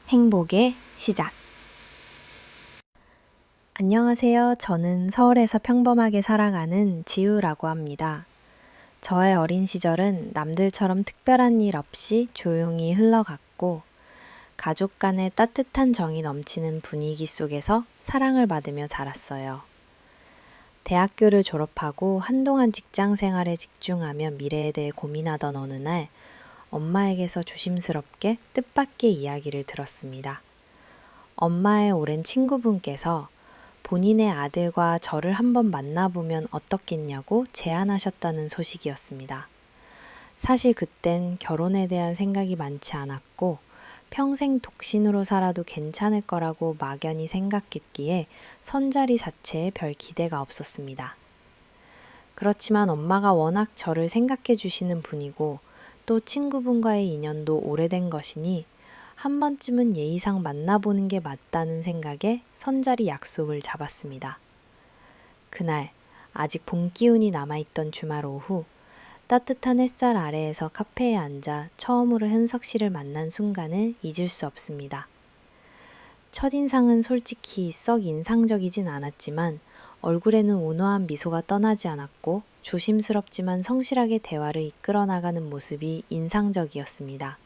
행복의 시작. 안녕하세요. 저는 서울에서 평범하게 살아가는 지우라고 합니다. 저의 어린 시절은 남들처럼 특별한 일 없이 조용히 흘러갔고, 가족 간의 따뜻한 정이 넘치는 분위기 속에서 사랑을 받으며 자랐어요. 대학교를 졸업하고 한동안 직장 생활에 집중하며 미래에 대해 고민하던 어느 날, 엄마에게서 조심스럽게 뜻밖의 이야기를 들었습니다. 엄마의 오랜 친구분께서 본인의 아들과 저를 한번 만나보면 어떻겠냐고 제안하셨다는 소식이었습니다. 사실 그땐 결혼에 대한 생각이 많지 않았고 평생 독신으로 살아도 괜찮을 거라고 막연히 생각했기에 선자리 자체에 별 기대가 없었습니다. 그렇지만 엄마가 워낙 저를 생각해 주시는 분이고 또 친구분과의 인연도 오래된 것이니 한 번쯤은 예의상 만나보는 게 맞다는 생각에 선자리 약속을 잡았습니다. 그날 아직 봄 기운이 남아있던 주말 오후 따뜻한 햇살 아래에서 카페에 앉아 처음으로 현석 씨를 만난 순간을 잊을 수 없습니다. 첫인상은 솔직히 썩 인상적이진 않았지만 얼굴에는 온화한 미소가 떠나지 않았고 조심스럽지만 성실하게 대화를 이끌어 나가는 모습이 인상적이었습니다.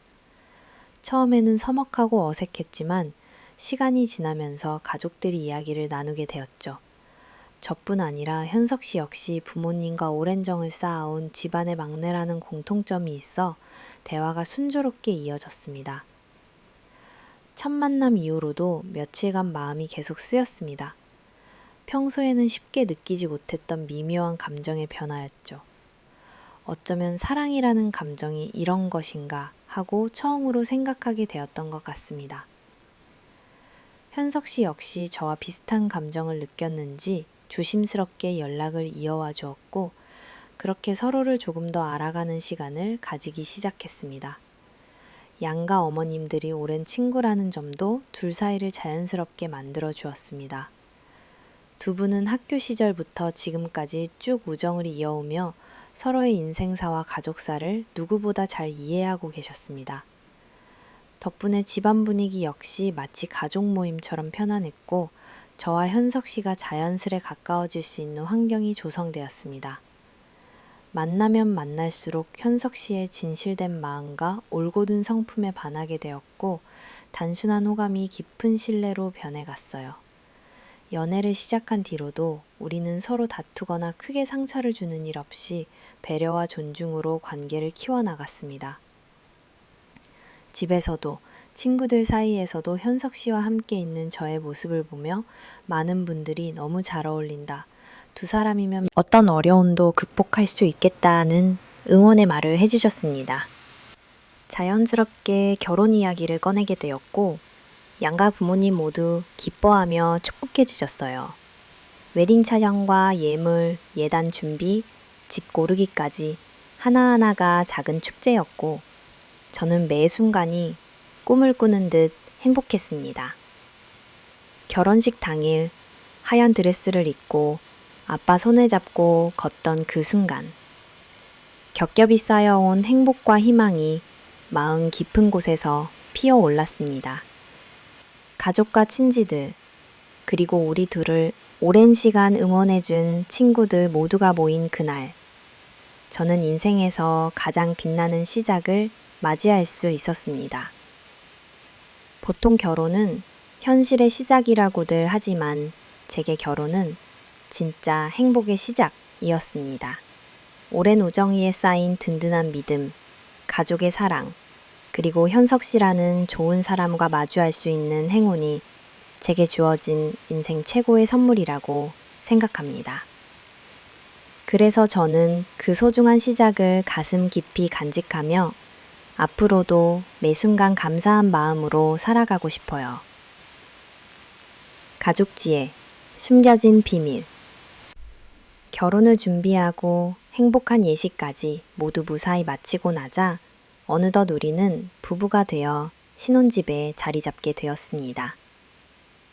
처음에는 서먹하고 어색했지만 시간이 지나면서 가족들이 이야기를 나누게 되었죠. 저뿐 아니라 현석 씨 역시 부모님과 오랜 정을 쌓아온 집안의 막내라는 공통점이 있어 대화가 순조롭게 이어졌습니다. 첫 만남 이후로도 며칠간 마음이 계속 쓰였습니다. 평소에는 쉽게 느끼지 못했던 미묘한 감정의 변화였죠. 어쩌면 사랑이라는 감정이 이런 것인가 하고 처음으로 생각하게 되었던 것 같습니다. 현석 씨 역시 저와 비슷한 감정을 느꼈는지 조심스럽게 연락을 이어와 주었고 그렇게 서로를 조금 더 알아가는 시간을 가지기 시작했습니다. 양가 어머님들이 오랜 친구라는 점도 둘 사이를 자연스럽게 만들어 주었습니다. 두 분은 학교 시절부터 지금까지 쭉 우정을 이어오며 서로의 인생사와 가족사를 누구보다 잘 이해하고 계셨습니다. 덕분에 집안 분위기 역시 마치 가족 모임처럼 편안했고 저와 현석 씨가 자연스레 가까워질 수 있는 환경이 조성되었습니다. 만나면 만날수록 현석 씨의 진실된 마음과 올곧은 성품에 반하게 되었고 단순한 호감이 깊은 신뢰로 변해갔어요. 연애를 시작한 뒤로도 우리는 서로 다투거나 크게 상처를 주는 일 없이 배려와 존중으로 관계를 키워나갔습니다. 집에서도 친구들 사이에서도 현석 씨와 함께 있는 저의 모습을 보며 많은 분들이 너무 잘 어울린다. 두 사람이면 어떤 어려움도 극복할 수 있겠다는 응원의 말을 해주셨습니다. 자연스럽게 결혼 이야기를 꺼내게 되었고 양가 부모님 모두 기뻐하며 축복해 주셨어요. 웨딩 촬영과 예물, 예단 준비, 집 고르기까지 하나하나가 작은 축제였고 저는 매 순간이 꿈을 꾸는 듯 행복했습니다. 결혼식 당일 하얀 드레스를 입고 아빠 손을 잡고 걷던 그 순간 겹겹이 쌓여온 행복과 희망이 마음 깊은 곳에서 피어올랐습니다. 가족과 친지들, 그리고 우리 둘을 오랜 시간 응원해준 친구들 모두가 모인 그날, 저는 인생에서 가장 빛나는 시작을 맞이할 수 있었습니다. 보통 결혼은 현실의 시작이라고들 하지만 제게 결혼은 진짜 행복의 시작이었습니다. 오랜 우정 위에 쌓인 든든한 믿음, 가족의 사랑, 그리고 현석 씨라는 좋은 사람과 마주할 수 있는 행운이 제게 주어진 인생 최고의 선물이라고 생각합니다. 그래서 저는 그 소중한 시작을 가슴 깊이 간직하며 앞으로도 매 순간 감사한 마음으로 살아가고 싶어요. 가족지혜, 숨겨진 비밀. 결혼을 준비하고 행복한 예식까지 모두 무사히 마치고 나자 어느덧 우리는 부부가 되어 신혼집에 자리 잡게 되었습니다.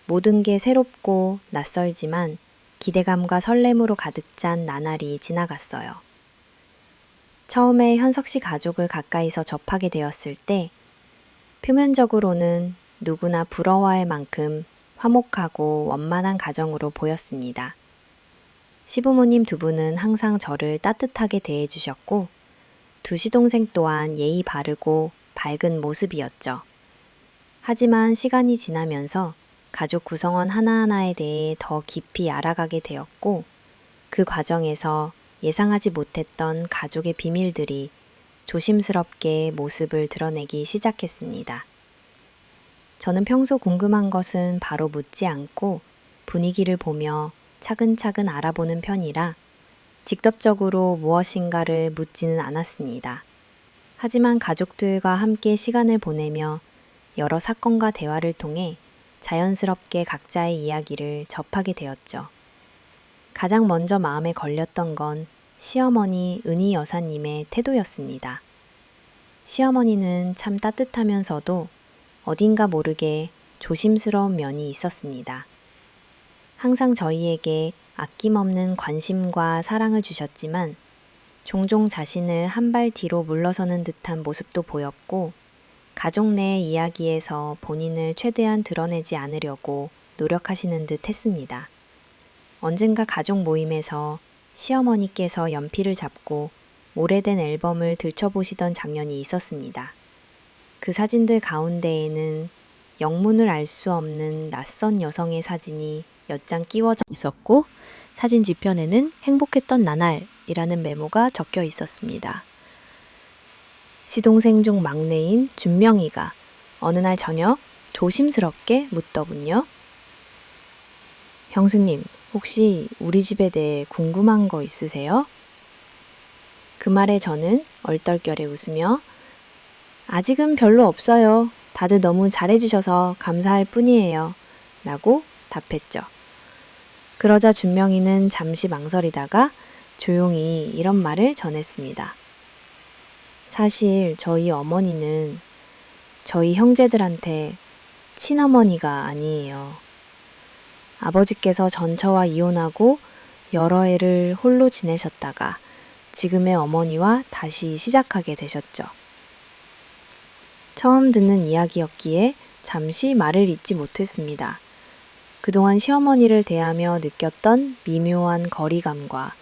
모든 게 새롭고 낯설지만 기대감과 설렘으로 가득 찬 나날이 지나갔어요. 처음에 현석 씨 가족을 가까이서 접하게 되었을 때 표면적으로는 누구나 부러워할 만큼 화목하고 원만한 가정으로 보였습니다. 시부모님 두 분은 항상 저를 따뜻하게 대해주셨고, 두 시동생 또한 예의 바르고 밝은 모습이었죠. 하지만 시간이 지나면서 가족 구성원 하나하나에 대해 더 깊이 알아가게 되었고, 그 과정에서 예상하지 못했던 가족의 비밀들이 조심스럽게 모습을 드러내기 시작했습니다. 저는 평소 궁금한 것은 바로 묻지 않고 분위기를 보며 차근차근 알아보는 편이라 직접적으로 무엇인가를 묻지는 않았습니다. 하지만 가족들과 함께 시간을 보내며 여러 사건과 대화를 통해 자연스럽게 각자의 이야기를 접하게 되었죠. 가장 먼저 마음에 걸렸던 건 시어머니 은희 여사님의 태도였습니다. 시어머니는 참 따뜻하면서도 어딘가 모르게 조심스러운 면이 있었습니다. 항상 저희에게 아낌없는 관심과 사랑을 주셨지만 종종 자신을 한 발 뒤로 물러서는 듯한 모습도 보였고, 가족 내 이야기에서 본인을 최대한 드러내지 않으려고 노력하시는 듯 했습니다. 언젠가 가족 모임에서 시어머니께서 연필을 잡고 오래된 앨범을 들춰보시던 장면이 있었습니다. 그 사진들 가운데에는 영문을 알 수 없는 낯선 여성의 사진이 몇 장 끼워져 있었고, 사진 뒤편에는 행복했던 나날이라는 메모가 적혀 있었습니다. 시동생 중 막내인 준명이가 어느 날 저녁 조심스럽게 묻더군요. 형수님, 혹시 우리 집에 대해 궁금한 거 있으세요? 그 말에 저는 얼떨결에 웃으며 아직은 별로 없어요. 다들 너무 잘해주셔서 감사할 뿐이에요. 라고 답했죠. 그러자 준명이는 잠시 망설이다가 조용히 이런 말을 전했습니다. 사실 저희 어머니는 저희 형제들한테 친어머니가 아니에요. 아버지께서 전처와 이혼하고 여러 해를 홀로 지내셨다가 지금의 어머니와 다시 시작하게 되셨죠. 처음 듣는 이야기였기에 잠시 말을 잇지 못했습니다. 그동안 시어머니를 대하며 느꼈던 미묘한 거리감과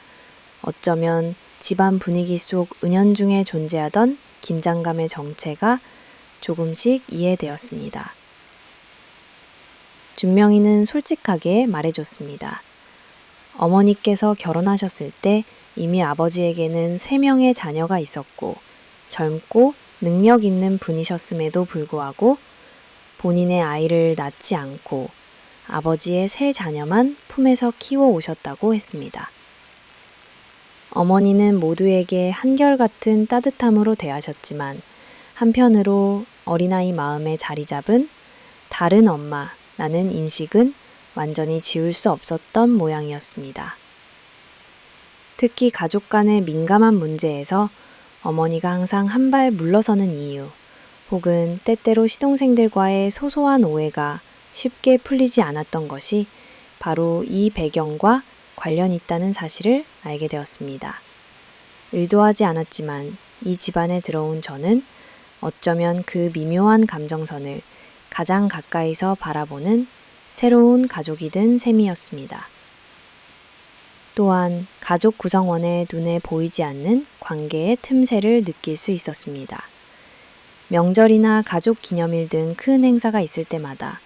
어쩌면 집안 분위기 속 은연중에 존재하던 긴장감의 정체가 조금씩 이해되었습니다. 준명이는 솔직하게 말해줬습니다. 어머니께서 결혼하셨을 때 이미 아버지에게는 3명의 자녀가 있었고 젊고 능력 있는 분이셨음에도 불구하고 본인의 아이를 낳지 않고 아버지의 3 자녀만 품에서 키워 오셨다고 했습니다. 어머니는 모두에게 한결같은 따뜻함으로 대하셨지만 한편으로 어린아이 마음에 자리 잡은 다른 엄마라는 인식은 완전히 지울 수 없었던 모양이었습니다. 특히 가족 간의 민감한 문제에서 어머니가 항상 한 발 물러서는 이유, 혹은 때때로 시동생들과의 소소한 오해가 쉽게 풀리지 않았던 것이 바로 이 배경과 관련 있다는 사실을 알게 되었습니다. 의도하지 않았지만 이 집안에 들어온 저는 어쩌면 그 미묘한 감정선을 가장 가까이서 바라보는 새로운 가족이 된 셈이었습니다. 또한 가족 구성원의 눈에 보이지 않는 관계의 틈새를 느낄 수 있었습니다. 명절이나 가족 기념일 등 큰 행사가 있을 때마다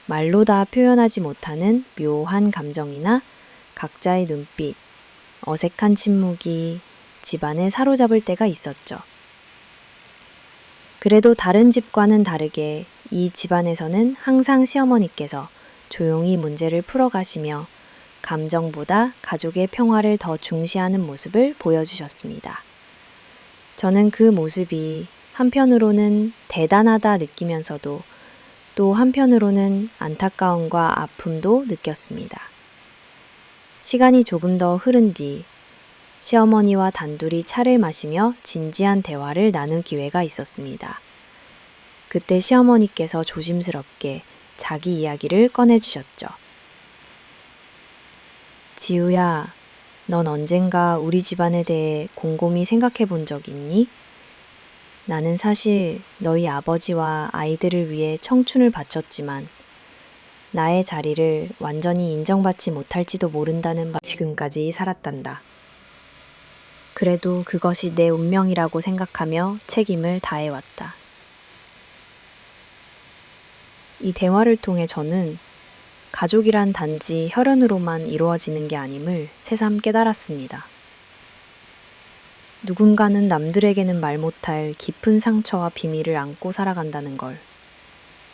말로 다 표현하지 못하는 묘한 감정이나 각자의 눈빛, 어색한 침묵이 집안을 사로잡을 때가 있었죠. 그래도 다른 집과는 다르게 이 집안에서는 항상 시어머니께서 조용히 문제를 풀어가시며 감정보다 가족의 평화를 더 중시하는 모습을 보여주셨습니다. 저는 그 모습이 한편으로는 대단하다 느끼면서도 또 한편으로는 안타까움과 아픔도 느꼈습니다. 시간이 조금 더 흐른 뒤 시어머니와 단둘이 차를 마시며 진지한 대화를 나눌 기회가 있었습니다. 그때 시어머니께서 조심스럽게 자기 이야기를 꺼내주셨죠. 지우야, 넌 언젠가 우리 집안에 대해 곰곰이 생각해 본 적 있니? 나는 사실 너희 아버지와 아이들을 위해 청춘을 바쳤지만 나의 자리를 완전히 인정받지 못할지도 모른다는 지금까지 살았단다. 그래도 그것이 내 운명이라고 생각하며 책임을 다해왔다. 이 대화를 통해 저는 가족이란 단지 혈연으로만 이루어지는 게 아님을 새삼 깨달았습니다. 누군가는 남들에게는 말 못할 깊은 상처와 비밀을 안고 살아간다는 걸.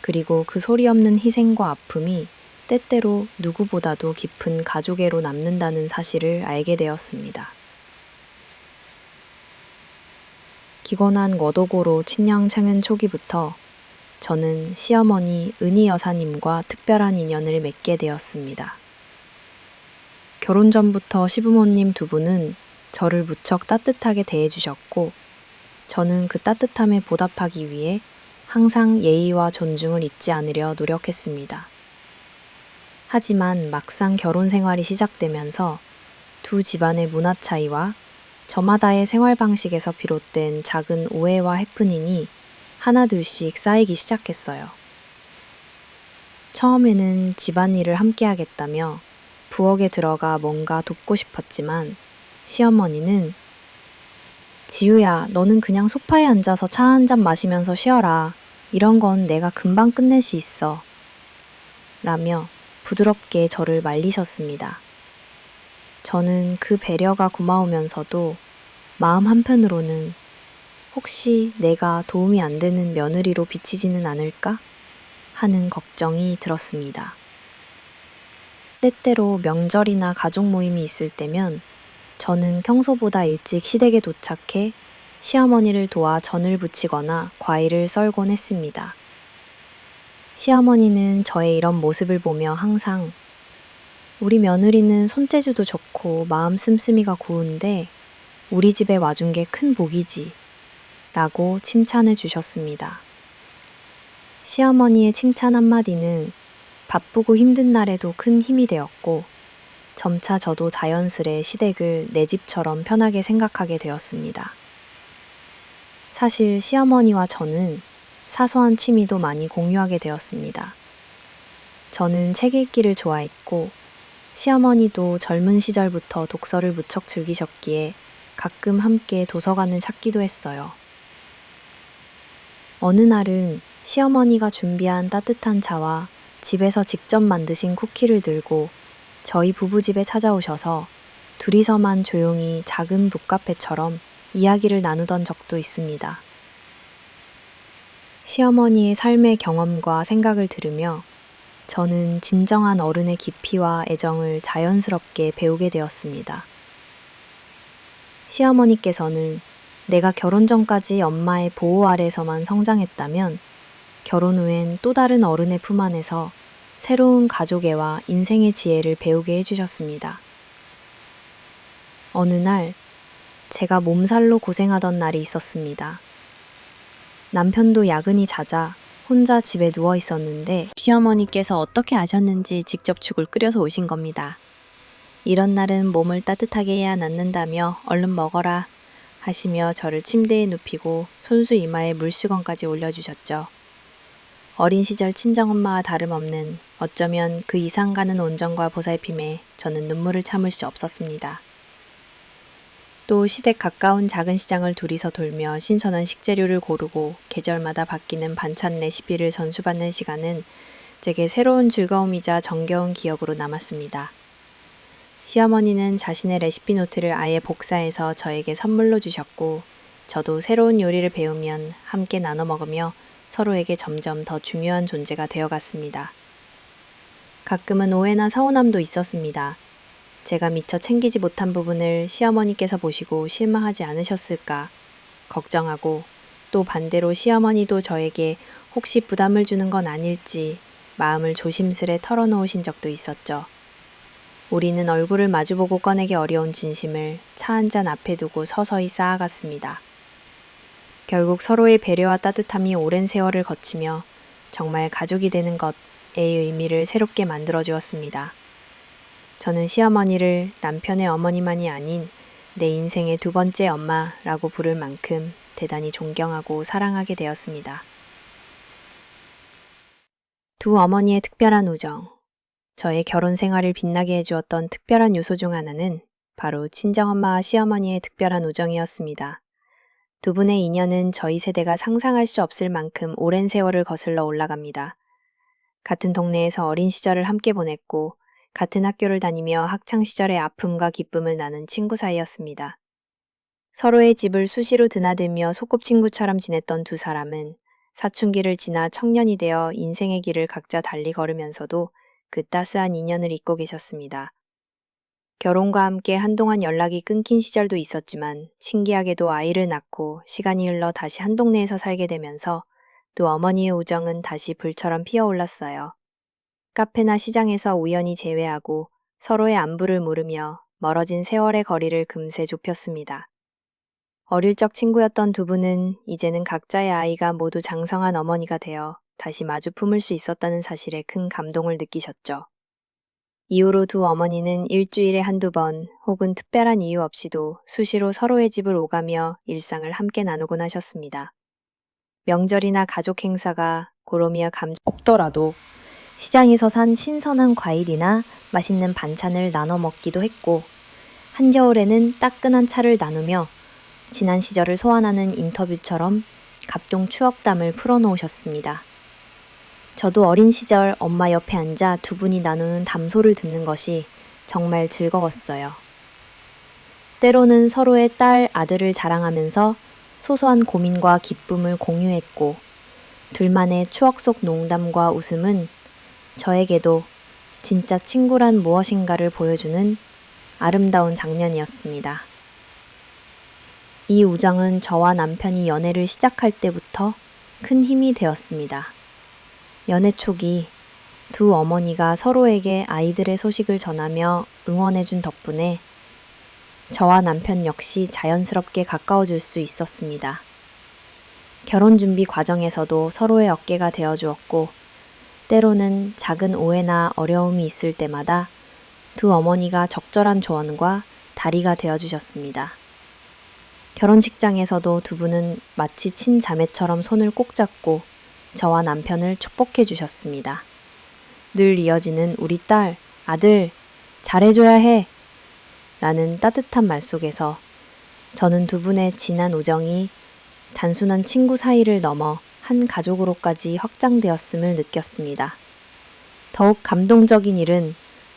그리고 그 소리 없는 희생과 아픔이 때때로 누구보다도 깊은 가족애로 남는다는 사실을 알게 되었습니다. 기권한 워도고로 친양청은 초기부터 저는 시어머니 은희 여사님과 특별한 인연을 맺게 되었습니다. 결혼 전부터 시부모님 두 분은 저를 무척 따뜻하게 대해주셨고 저는 그 따뜻함에 보답하기 위해 항상 예의와 존중을 잊지 않으려 노력했습니다. 하지만 막상 결혼 생활이 시작되면서 두 집안의 문화 차이와 저마다의 생활 방식에서 비롯된 작은 오해와 해프닝이 하나둘씩 쌓이기 시작했어요. 처음에는 집안일을 함께 하겠다며 부엌에 들어가 뭔가 돕고 싶었지만 시어머니는 지우야, 너는 그냥 소파에 앉아서 차 한 잔 마시면서 쉬어라. 이런 건 내가 금방 끝낼 수 있어. 라며 부드럽게 저를 말리셨습니다. 저는 그 배려가 고마우면서도 마음 한편으로는 혹시 내가 도움이 안 되는 며느리로 비치지는 않을까? 하는 걱정이 들었습니다. 때때로 명절이나 가족 모임이 있을 때면 저는 평소보다 일찍 시댁에 도착해 시어머니를 도와 전을 부치거나 과일을 썰곤 했습니다. 시어머니는 저의 이런 모습을 보며 항상 우리 며느리는 손재주도 좋고 마음 씀씀이가 고운데 우리 집에 와준 게 큰 복이지 라고 칭찬해 주셨습니다. 시어머니의 칭찬 한마디는 바쁘고 힘든 날에도 큰 힘이 되었고 점차 저도 자연스레 시댁을 내 집처럼 편하게 생각하게 되었습니다. 사실 시어머니와 저는 사소한 취미도 많이 공유하게 되었습니다. 저는 책 읽기를 좋아했고 시어머니도 젊은 시절부터 독서를 무척 즐기셨기에 가끔 함께 도서관을 찾기도 했어요. 어느 날은 시어머니가 준비한 따뜻한 차와 집에서 직접 만드신 쿠키를 들고 저희 부부집에 찾아오셔서 둘이서만 조용히 작은 북카페처럼 이야기를 나누던 적도 있습니다. 시어머니의 삶의 경험과 생각을 들으며 저는 진정한 어른의 깊이와 애정을 자연스럽게 배우게 되었습니다. 시어머니께서는 내가 결혼 전까지 엄마의 보호 아래서만 성장했다면 결혼 후엔 또 다른 어른의 품 안에서 새로운 가족애와 인생의 지혜를 배우게 해주셨습니다. 어느 날 제가 몸살로 고생하던 날이 있었습니다. 남편도 야근이 잦아 혼자 집에 누워 있었는데 시어머니께서 어떻게 아셨는지 직접 죽을 끓여서 오신 겁니다. 이런 날은 몸을 따뜻하게 해야 낫는다며 얼른 먹어라 하시며 저를 침대에 눕히고 손수 이마에 물수건까지 올려주셨죠. 어린 시절 친정엄마와 다름없는 어쩌면 그 이상 가는 온정과 보살핌에 저는 눈물을 참을 수 없었습니다. 또 시댁 가까운 작은 시장을 둘이서 돌며 신선한 식재료를 고르고 계절마다 바뀌는 반찬 레시피를 전수받는 시간은 제게 새로운 즐거움이자 정겨운 기억으로 남았습니다. 시어머니는 자신의 레시피 노트를 아예 복사해서 저에게 선물로 주셨고 저도 새로운 요리를 배우면 함께 나눠 먹으며 서로에게 점점 더 중요한 존재가 되어갔습니다. 가끔은 오해나 서운함도 있었습니다. 제가 미처 챙기지 못한 부분을 시어머니께서 보시고 실망하지 않으셨을까 걱정하고 또 반대로 시어머니도 저에게 혹시 부담을 주는 건 아닐지 마음을 조심스레 털어놓으신 적도 있었죠. 우리는 얼굴을 마주보고 꺼내기 어려운 진심을 차 한 잔 앞에 두고 서서히 쌓아갔습니다. 결국 서로의 배려와 따뜻함이 오랜 세월을 거치며 정말 가족이 되는 것의 의미를 새롭게 만들어 주었습니다. 저는 시어머니를 남편의 어머니만이 아닌 내 인생의 두 번째 엄마라고 부를 만큼 대단히 존경하고 사랑하게 되었습니다. 두 어머니의 특별한 우정. 저의 결혼 생활을 빛나게 해주었던 특별한 요소 중 하나는 바로 친정엄마와 시어머니의 특별한 우정이었습니다. 두 분의 인연은 저희 세대가 상상할 수 없을 만큼 오랜 세월을 거슬러 올라갑니다. 같은 동네에서 어린 시절을 함께 보냈고 같은 학교를 다니며 학창시절의 아픔과 기쁨을 나눈 친구 사이였습니다. 서로의 집을 수시로 드나들며 소꿉친구처럼 지냈던 두 사람은 사춘기를 지나 청년이 되어 인생의 길을 각자 달리 걸으면서도 그 따스한 인연을 잇고 계셨습니다. 결혼과 함께 한동안 연락이 끊긴 시절도 있었지만 신기하게도 아이를 낳고 시간이 흘러 다시 한 동네에서 살게 되면서 또 어머니의 우정은 다시 불처럼 피어올랐어요. 카페나 시장에서 우연히 재회하고 서로의 안부를 물으며 멀어진 세월의 거리를 금세 좁혔습니다. 어릴 적 친구였던 두 분은 이제는 각자의 아이가 모두 장성한 어머니가 되어 다시 마주 품을 수 있었다는 사실에 큰 감동을 느끼셨죠. 이후로 두 어머니는 일주일에 한두 번 혹은 특별한 이유 없이도 수시로 서로의 집을 오가며 일상을 함께 나누곤 하셨습니다. 명절이나 가족 행사가 고로미와 없더라도 시장에서 산 신선한 과일이나 맛있는 반찬을 나눠 먹기도 했고 한겨울에는 따끈한 차를 나누며 지난 시절을 소환하는 인터뷰처럼 각종 추억담을 풀어놓으셨습니다. 저도 어린 시절 엄마 옆에 앉아 두 분이 나누는 담소를 듣는 것이 정말 즐거웠어요. 때로는 서로의 딸, 아들을 자랑하면서 소소한 고민과 기쁨을 공유했고 둘만의 추억 속 농담과 웃음은 저에게도 진짜 친구란 무엇인가를 보여주는 아름다운 장면이었습니다. 이 우정은 저와 남편이 연애를 시작할 때부터 큰 힘이 되었습니다. 연애 초기 두 어머니가 서로에게 아이들의 소식을 전하며 응원해준 덕분에 저와 남편 역시 자연스럽게 가까워질 수 있었습니다. 결혼 준비 과정에서도 서로의 어깨가 되어주었고 때로는 작은 오해나 어려움이 있을 때마다 두 어머니가 적절한 조언과 다리가 되어주셨습니다. 결혼식장에서도 두 분은 마치 친자매처럼 손을 꼭 잡고 저와 남편을 축복해 주셨습니다. 늘 이어지는 우리 딸, 아들, 잘해줘야 해! 라는 따뜻한 말 속에서 저는 두 분의 진한 우정이 단순한 친구 사이를 넘어 한 가족으로까지 확장되었음을 느꼈습니다. 더욱 감동적인 일은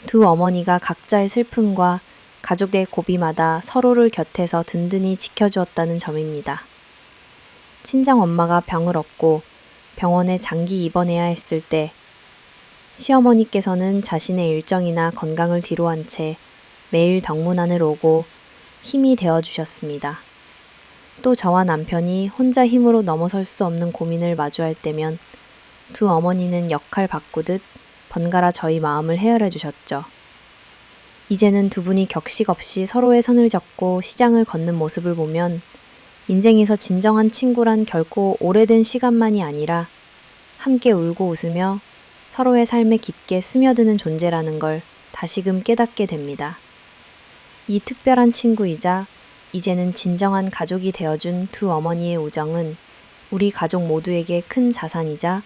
두 어머니가 각자의 슬픔과 가족의 고비마다 서로를 곁에서 든든히 지켜주었다는 점입니다. 친정 엄마가 병을 얻고 병원에 장기 입원해야 했을 때 시어머니께서는 자신의 일정이나 건강을 뒤로한 채 매일 병문안을 오고 힘이 되어주셨습니다. 또 저와 남편이 혼자 힘으로 넘어설 수 없는 고민을 마주할 때면 두 어머니는 역할 바꾸듯 번갈아 저희 마음을 헤아려 주셨죠. 이제는 두 분이 격식 없이 서로의 손을 잡고 시장을 걷는 모습을 보면 인생에서 진정한 친구란 결코 오래된 시간만이 아니라 함께 울고 웃으며 서로의 삶에 깊게 스며드는 존재라는 걸 다시금 깨닫게 됩니다. 이 특별한 친구이자 이제는 진정한 가족이 되어준 두 어머니의 우정은 우리 가족 모두에게 큰 자산이자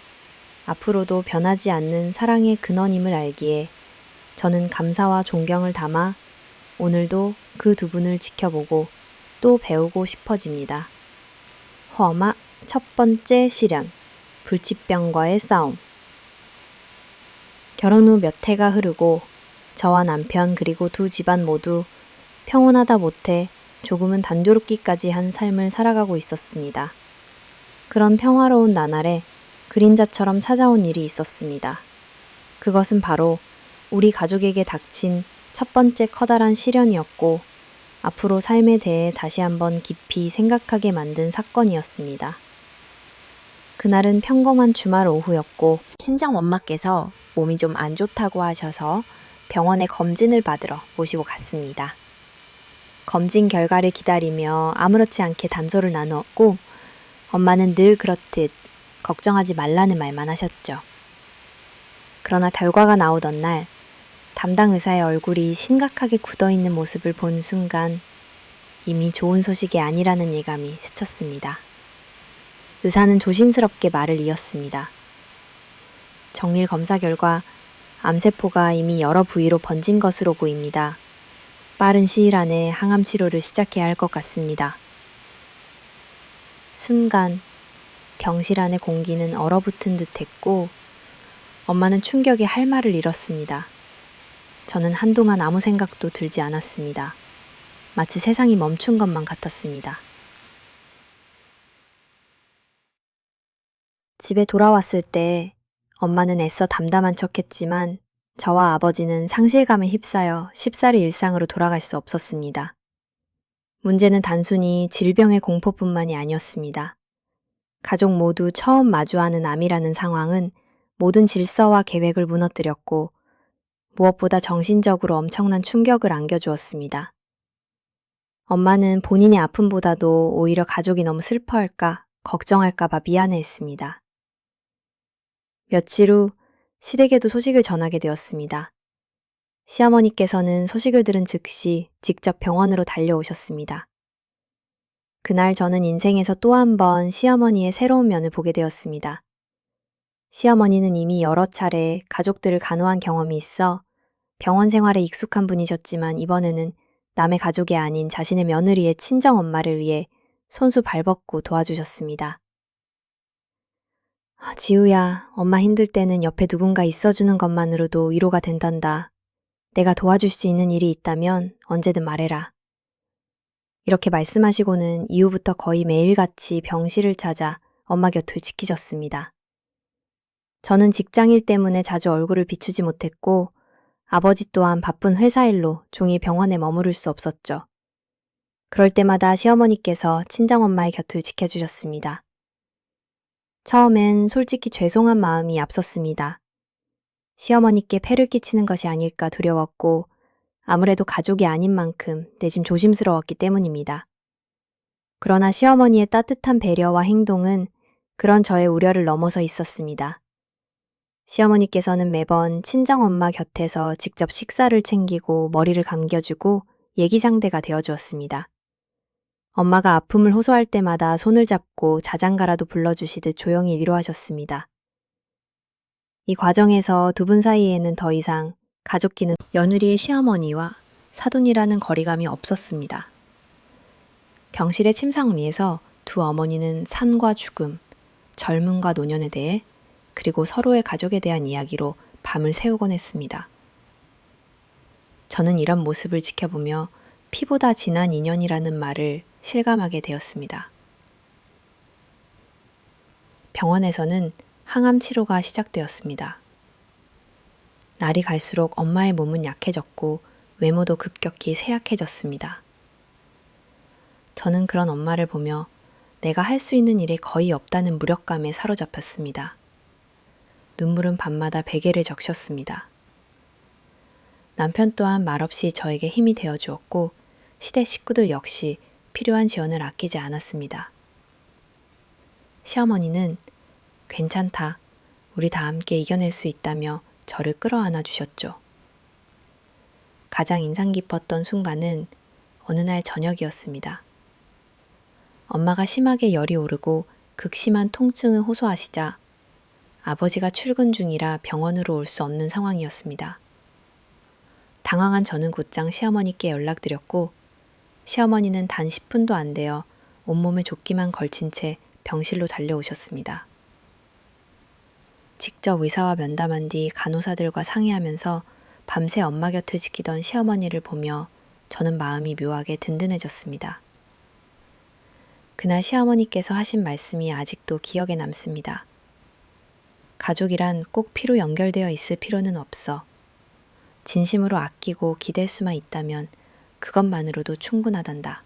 앞으로도 변하지 않는 사랑의 근원임을 알기에 저는 감사와 존경을 담아 오늘도 그 두 분을 지켜보고 또 배우고 싶어집니다. 허마 첫 번째 시련, 불치병과의 싸움. 결혼 후 몇 해가 흐르고 저와 남편 그리고 두 집안 모두 평온하다 못해 조금은 단조롭기까지 한 삶을 살아가고 있었습니다. 그런 평화로운 나날에 그림자처럼 찾아온 일이 있었습니다. 그것은 바로 우리 가족에게 닥친 첫 번째 커다란 시련이었고 앞으로 삶에 대해 다시 한번 깊이 생각하게 만든 사건이었습니다. 그날은 평범한 주말 오후였고 친정 엄마께서 몸이 좀 안 좋다고 하셔서 병원에 검진을 받으러 모시고 갔습니다. 검진 결과를 기다리며 아무렇지 않게 담소를 나누었고 엄마는 늘 그렇듯 걱정하지 말라는 말만 하셨죠. 그러나 결과가 나오던 날 담당 의사의 얼굴이 심각하게 굳어있는 모습을 본 순간 이미 좋은 소식이 아니라는 예감이 스쳤습니다. 의사는 조심스럽게 말을 이었습니다. 정밀 검사 결과 암세포가 이미 여러 부위로 번진 것으로 보입니다. 빠른 시일 안에 항암 치료를 시작해야 할 것 같습니다. 순간 병실 안의 공기는 얼어붙은 듯 했고 엄마는 충격에 할 말을 잃었습니다. 저는 한동안 아무 생각도 들지 않았습니다. 마치 세상이 멈춘 것만 같았습니다. 집에 돌아왔을 때 엄마는 애써 담담한 척했지만 저와 아버지는 상실감에 휩싸여 쉽사리 일상으로 돌아갈 수 없었습니다. 문제는 단순히 질병의 공포뿐만이 아니었습니다. 가족 모두 처음 마주하는 암이라는 상황은 모든 질서와 계획을 무너뜨렸고 무엇보다 정신적으로 엄청난 충격을 안겨주었습니다. 엄마는 본인의 아픔보다도 오히려 가족이 너무 슬퍼할까, 걱정할까봐 미안해했습니다. 며칠 후 시댁에도 소식을 전하게 되었습니다. 시어머니께서는 소식을 들은 즉시 직접 병원으로 달려오셨습니다. 그날 저는 인생에서 또 한 번 시어머니의 새로운 면을 보게 되었습니다. 시어머니는 이미 여러 차례 가족들을 간호한 경험이 있어 병원 생활에 익숙한 분이셨지만 이번에는 남의 가족이 아닌 자신의 며느리의 친정 엄마를 위해 손수 발벗고 도와주셨습니다. 지우야, 엄마 힘들 때는 옆에 누군가 있어주는 것만으로도 위로가 된단다. 내가 도와줄 수 있는 일이 있다면 언제든 말해라. 이렇게 말씀하시고는 이후부터 거의 매일같이 병실을 찾아 엄마 곁을 지키셨습니다. 저는 직장일 때문에 자주 얼굴을 비추지 못했고 아버지 또한 바쁜 회사 일로 종일 병원에 머무를 수 없었죠. 그럴 때마다 시어머니께서 친정엄마의 곁을 지켜주셨습니다. 처음엔 솔직히 죄송한 마음이 앞섰습니다. 시어머니께 폐를 끼치는 것이 아닐까 두려웠고 아무래도 가족이 아닌 만큼 내심 조심스러웠기 때문입니다. 그러나 시어머니의 따뜻한 배려와 행동은 그런 저의 우려를 넘어서 있었습니다. 시어머니께서는 매번 친정엄마 곁에서 직접 식사를 챙기고 머리를 감겨주고 얘기 상대가 되어주었습니다. 엄마가 아픔을 호소할 때마다 손을 잡고 자장가라도 불러주시듯 조용히 위로하셨습니다. 이 과정에서 두 분 사이에는 더 이상 가족끼는 며느리의 시어머니와 사돈이라는 거리감이 없었습니다. 병실의 침상 위에서 두 어머니는 산과 죽음, 젊음과 노년에 대해 그리고 서로의 가족에 대한 이야기로 밤을 새우곤 했습니다. 저는 이런 모습을 지켜보며 피보다 진한 인연이라는 말을 실감하게 되었습니다. 병원에서는 항암 치료가 시작되었습니다. 날이 갈수록 엄마의 몸은 약해졌고 외모도 급격히 쇠약해졌습니다. 저는 그런 엄마를 보며 내가 할 수 있는 일이 거의 없다는 무력감에 사로잡혔습니다. 눈물은 밤마다 베개를 적셨습니다. 남편 또한 말없이 저에게 힘이 되어 주었고 시댁 식구들 역시 필요한 지원을 아끼지 않았습니다. 시어머니는 괜찮다, 우리 다 함께 이겨낼 수 있다며 저를 끌어안아 주셨죠. 가장 인상 깊었던 순간은 어느 날 저녁이었습니다. 엄마가 심하게 열이 오르고 극심한 통증을 호소하시자 아버지가 출근 중이라 병원으로 올 수 없는 상황이었습니다. 당황한 저는 곧장 시어머니께 연락드렸고 시어머니는 단 10분도 안 되어 온몸에 조끼만 걸친 채 병실로 달려오셨습니다. 직접 의사와 면담한 뒤 간호사들과 상의하면서 밤새 엄마 곁을 지키던 시어머니를 보며 저는 마음이 묘하게 든든해졌습니다. 그날 시어머니께서 하신 말씀이 아직도 기억에 남습니다. 가족이란 꼭 피로 연결되어 있을 필요는 없어. 진심으로 아끼고 기댈 수만 있다면 그것만으로도 충분하단다.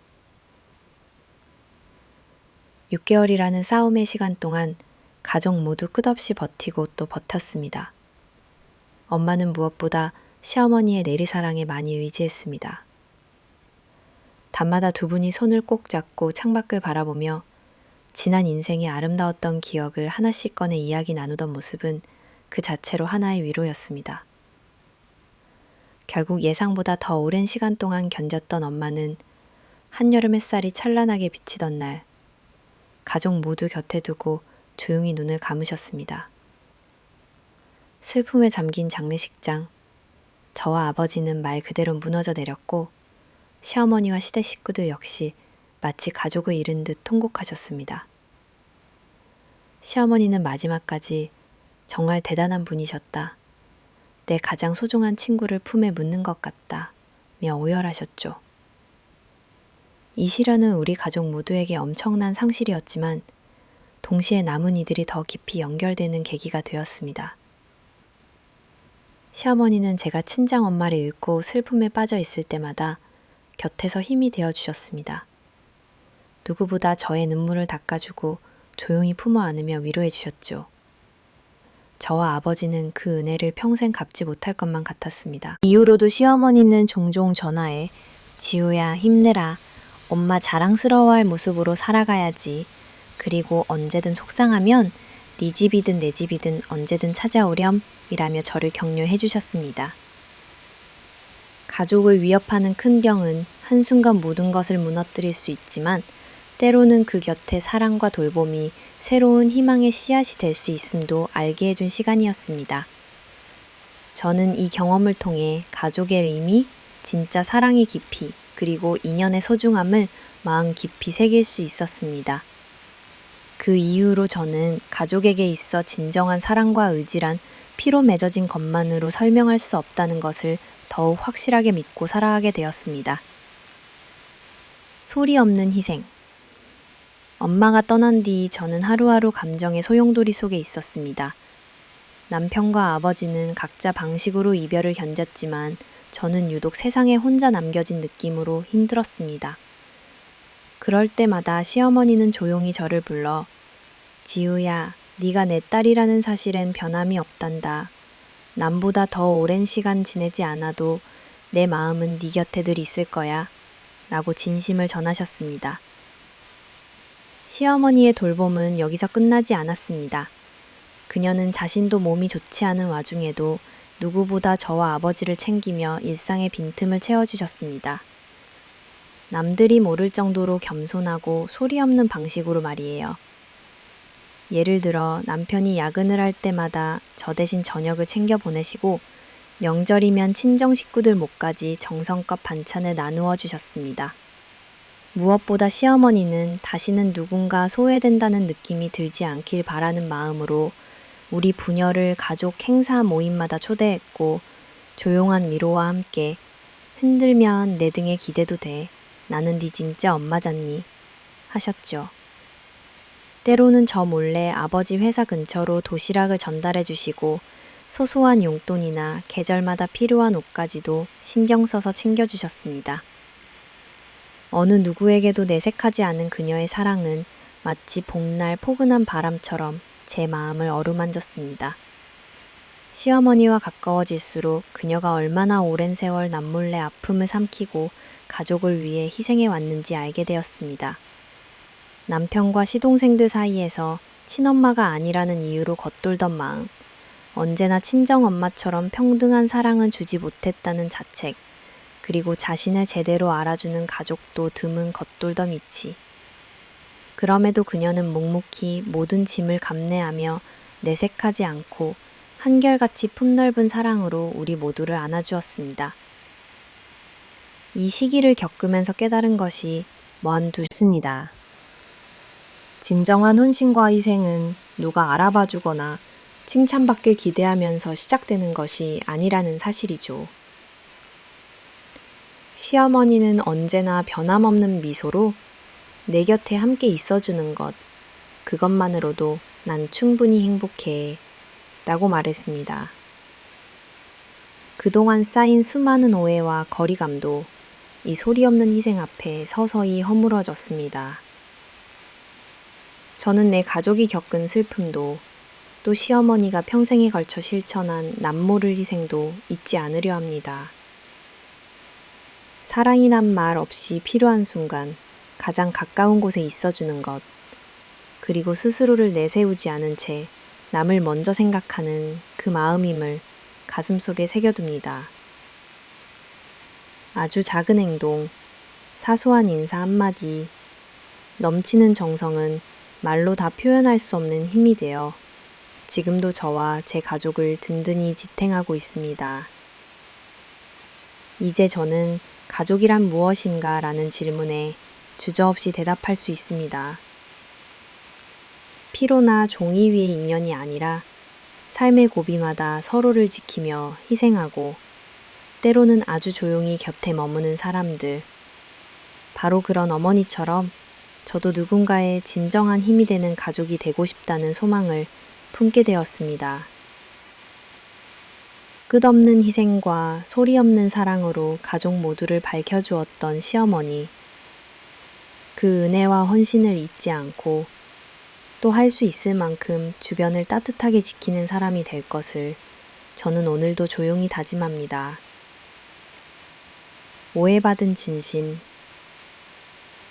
6개월이라는 싸움의 시간 동안 가족 모두 끝없이 버티고 또 버텼습니다. 엄마는 무엇보다 시어머니의 내리사랑에 많이 의지했습니다. 밤마다 두 분이 손을 꼭 잡고 창밖을 바라보며 지난 인생의 아름다웠던 기억을 하나씩 꺼내 이야기 나누던 모습은 그 자체로 하나의 위로였습니다. 결국 예상보다 더 오랜 시간 동안 견뎠던 엄마는 한여름 햇살이 찬란하게 비치던 날 가족 모두 곁에 두고 조용히 눈을 감으셨습니다. 슬픔에 잠긴 장례식장. 저와 아버지는 말 그대로 무너져 내렸고 시어머니와 시댁 식구들 역시 마치 가족을 잃은 듯 통곡하셨습니다. 시어머니는 마지막까지 정말 대단한 분이셨다. 내 가장 소중한 친구를 품에 묻는 것 같다며 오열하셨죠. 이 시련은 우리 가족 모두에게 엄청난 상실이었지만 동시에 남은 이들이 더 깊이 연결되는 계기가 되었습니다. 시어머니는 제가 친정엄마를 잃고 슬픔에 빠져 있을 때마다 곁에서 힘이 되어 주셨습니다. 누구보다 저의 눈물을 닦아주고 조용히 품어 안으며 위로해 주셨죠. 저와 아버지는 그 은혜를 평생 갚지 못할 것만 같았습니다. 이후로도 시어머니는 종종 전화해 지우야 힘내라, 엄마 자랑스러워할 모습으로 살아가야지, 그리고 언제든 속상하면 네 집이든 내 집이든 언제든 찾아오렴 이라며 저를 격려해 주셨습니다. 가족을 위협하는 큰 병은 한순간 모든 것을 무너뜨릴 수 있지만 때로는 그 곁에 사랑과 돌봄이 새로운 희망의 씨앗이 될 수 있음도 알게 해준 시간이었습니다. 저는 이 경험을 통해 가족의 의미, 진짜 사랑의 깊이, 그리고 인연의 소중함을 마음 깊이 새길 수 있었습니다. 그 이후로 저는 가족에게 있어 진정한 사랑과 의지란 피로 맺어진 것만으로 설명할 수 없다는 것을 더욱 확실하게 믿고 살아가게 되었습니다. 소리 없는 희생. 엄마가 떠난 뒤 저는 하루하루 감정의 소용돌이 속에 있었습니다. 남편과 아버지는 각자 방식으로 이별을 견뎠지만 저는 유독 세상에 혼자 남겨진 느낌으로 힘들었습니다. 그럴 때마다 시어머니는 조용히 저를 불러 지우야, 네가 내 딸이라는 사실엔 변함이 없단다. 남보다 더 오랜 시간 지내지 않아도 내 마음은 네 곁에 늘 있을 거야. 라고 진심을 전하셨습니다. 시어머니의 돌봄은 여기서 끝나지 않았습니다. 그녀는 자신도 몸이 좋지 않은 와중에도 누구보다 저와 아버지를 챙기며 일상의 빈틈을 채워주셨습니다. 남들이 모를 정도로 겸손하고 소리 없는 방식으로 말이에요. 예를 들어 남편이 야근을 할 때마다 저 대신 저녁을 챙겨 보내시고 명절이면 친정 식구들 몫까지 정성껏 반찬을 나누어 주셨습니다. 무엇보다 시어머니는 다시는 누군가 소외된다는 느낌이 들지 않길 바라는 마음으로 우리 부녀를 가족 행사 모임마다 초대했고 조용한 위로와 함께 흔들면 내 등에 기대도 돼. 나는 네 진짜 엄마잖니. 하셨죠. 때로는 저 몰래 아버지 회사 근처로 도시락을 전달해 주시고 소소한 용돈이나 계절마다 필요한 옷까지도 신경 써서 챙겨주셨습니다. 어느 누구에게도 내색하지 않은 그녀의 사랑은 마치 봄날 포근한 바람처럼 제 마음을 어루만졌습니다. 시어머니와 가까워질수록 그녀가 얼마나 오랜 세월 남몰래 아픔을 삼키고 가족을 위해 희생해 왔는지 알게 되었습니다. 남편과 시동생들 사이에서 친엄마가 아니라는 이유로 겉돌던 마음, 언제나 친정엄마처럼 평등한 사랑은 주지 못했다는 자책, 그리고 자신을 제대로 알아주는 가족도 드문 겉돌던 이치. 그럼에도 그녀는 묵묵히 모든 짐을 감내하며 내색하지 않고 한결같이 품넓은 사랑으로 우리 모두를 안아주었습니다. 이 시기를 겪으면서 깨달은 것이 무한두습니다. 진정한 헌신과 희생은 누가 알아봐주거나 칭찬받길 기대하면서 시작되는 것이 아니라는 사실이죠. 시어머니는 언제나 변함없는 미소로 내 곁에 함께 있어주는 것, 그것만으로도 난 충분히 행복해 라고 말했습니다. 그동안 쌓인 수많은 오해와 거리감도 이 소리 없는 희생 앞에 서서히 허물어졌습니다. 저는 내 가족이 겪은 슬픔도 또 시어머니가 평생에 걸쳐 실천한 남모를 희생도 잊지 않으려 합니다. 사랑이란 말 없이 필요한 순간 가장 가까운 곳에 있어주는 것, 그리고 스스로를 내세우지 않은 채 남을 먼저 생각하는 그 마음임을 가슴속에 새겨둡니다. 아주 작은 행동, 사소한 인사 한마디, 넘치는 정성은 말로 다 표현할 수 없는 힘이 되어 지금도 저와 제 가족을 든든히 지탱하고 있습니다. 이제 저는 가족이란 무엇인가 라는 질문에 주저없이 대답할 수 있습니다. 피로나 종이 위의 인연이 아니라 삶의 고비마다 서로를 지키며 희생하고 때로는 아주 조용히 곁에 머무는 사람들. 바로 그런 어머니처럼 저도 누군가의 진정한 힘이 되는 가족이 되고 싶다는 소망을 품게 되었습니다. 끝없는 희생과 소리 없는 사랑으로 가족 모두를 밝혀주었던 시어머니. 그 은혜와 헌신을 잊지 않고 또 할 수 있을 만큼 주변을 따뜻하게 지키는 사람이 될 것을 저는 오늘도 조용히 다짐합니다. 오해받은 진심.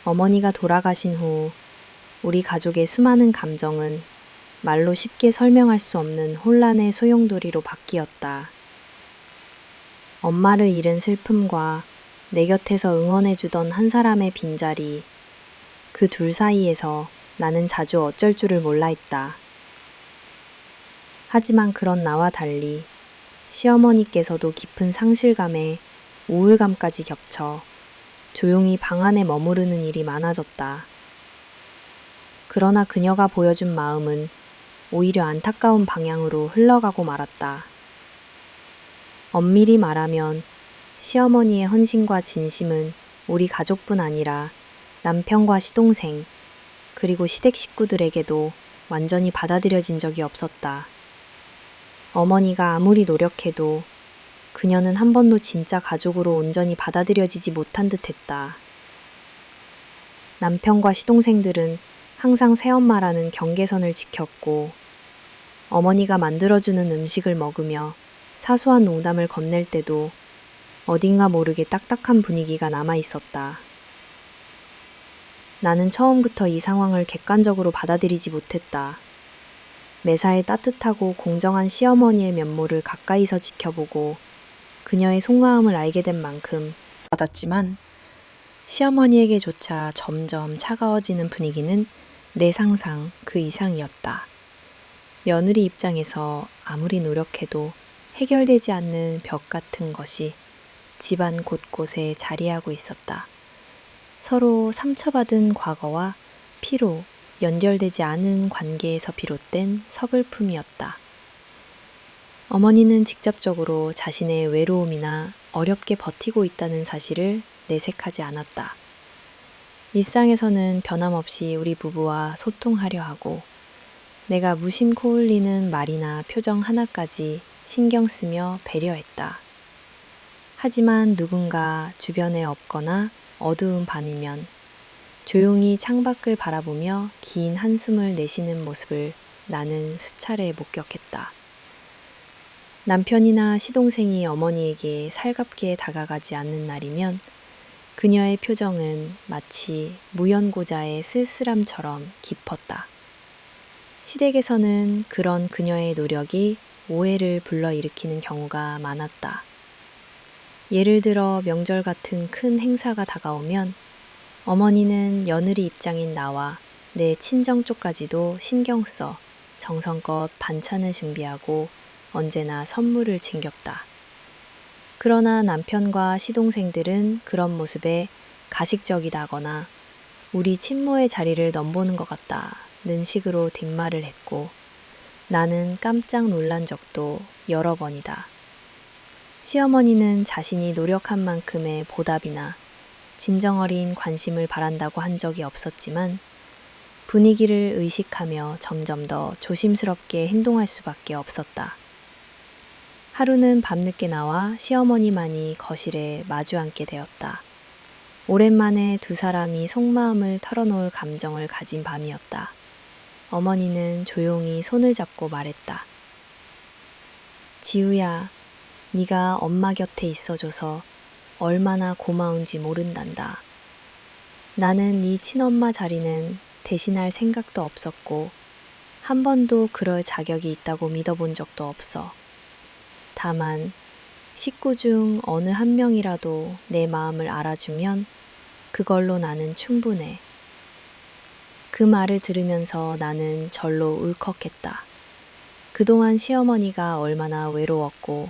어머니가 돌아가신 후 우리 가족의 수많은 감정은 말로 쉽게 설명할 수 없는 혼란의 소용돌이로 바뀌었다. 엄마를 잃은 슬픔과 내 곁에서 응원해주던 한 사람의 빈자리, 그 둘 사이에서 나는 자주 어쩔 줄을 몰라 했다. 하지만 그런 나와 달리 시어머니께서도 깊은 상실감에 우울감까지 겹쳐 조용히 방 안에 머무르는 일이 많아졌다. 그러나 그녀가 보여준 마음은 오히려 안타까운 방향으로 흘러가고 말았다. 엄밀히 말하면 시어머니의 헌신과 진심은 우리 가족뿐 아니라 남편과 시동생, 그리고 시댁 식구들에게도 완전히 받아들여진 적이 없었다. 어머니가 아무리 노력해도 그녀는 한 번도 진짜 가족으로 온전히 받아들여지지 못한 듯 했다. 남편과 시동생들은 항상 새엄마라는 경계선을 지켰고, 어머니가 만들어주는 음식을 먹으며 사소한 농담을 건넬 때도 어딘가 모르게 딱딱한 분위기가 남아 있었다. 나는 처음부터 이 상황을 객관적으로 받아들이지 못했다. 매사에 따뜻하고 공정한 시어머니의 면모를 가까이서 지켜보고 그녀의 속마음을 알게 된 만큼 받았지만 시어머니에게조차 점점 차가워지는 분위기는 내 상상 그 이상이었다. 며느리 입장에서 아무리 노력해도 해결되지 않는 벽 같은 것이 집안 곳곳에 자리하고 있었다. 서로 상처받은 과거와 피로, 연결되지 않은 관계에서 비롯된 서글픔이었다. 어머니는 직접적으로 자신의 외로움이나 어렵게 버티고 있다는 사실을 내색하지 않았다. 일상에서는 변함없이 우리 부부와 소통하려 하고 내가 무심코 흘리는 말이나 표정 하나까지 신경 쓰며 배려했다. 하지만 누군가 주변에 없거나 어두운 밤이면 조용히 창밖을 바라보며 긴 한숨을 내쉬는 모습을 나는 수차례 목격했다. 남편이나 시동생이 어머니에게 살갑게 다가가지 않는 날이면 그녀의 표정은 마치 무연고자의 쓸쓸함처럼 깊었다. 시댁에서는 그런 그녀의 노력이 오해를 불러일으키는 경우가 많았다. 예를 들어 명절 같은 큰 행사가 다가오면 어머니는 며느리 입장인 나와 내 친정 쪽까지도 신경 써 정성껏 반찬을 준비하고 언제나 선물을 챙겼다. 그러나 남편과 시동생들은 그런 모습에 가식적이다거나 우리 친모의 자리를 넘보는 것 같다는 식으로 뒷말을 했고 나는 깜짝 놀란 적도 여러 번이다. 시어머니는 자신이 노력한 만큼의 보답이나 진정어린 관심을 바란다고 한 적이 없었지만 분위기를 의식하며 점점 더 조심스럽게 행동할 수밖에 없었다. 하루는 밤늦게 나와 시어머니만이 거실에 마주 앉게 되었다. 오랜만에 두 사람이 속마음을 털어놓을 감정을 가진 밤이었다. 어머니는 조용히 손을 잡고 말했다. 지우야, 네가 엄마 곁에 있어줘서 얼마나 고마운지 모른단다. 나는 네 친엄마 자리는 대신할 생각도 없었고 한 번도 그럴 자격이 있다고 믿어본 적도 없어. 다만 식구 중 어느 한 명이라도 내 마음을 알아주면 그걸로 나는 충분해. 그 말을 들으면서 나는 절로 울컥했다. 그동안 시어머니가 얼마나 외로웠고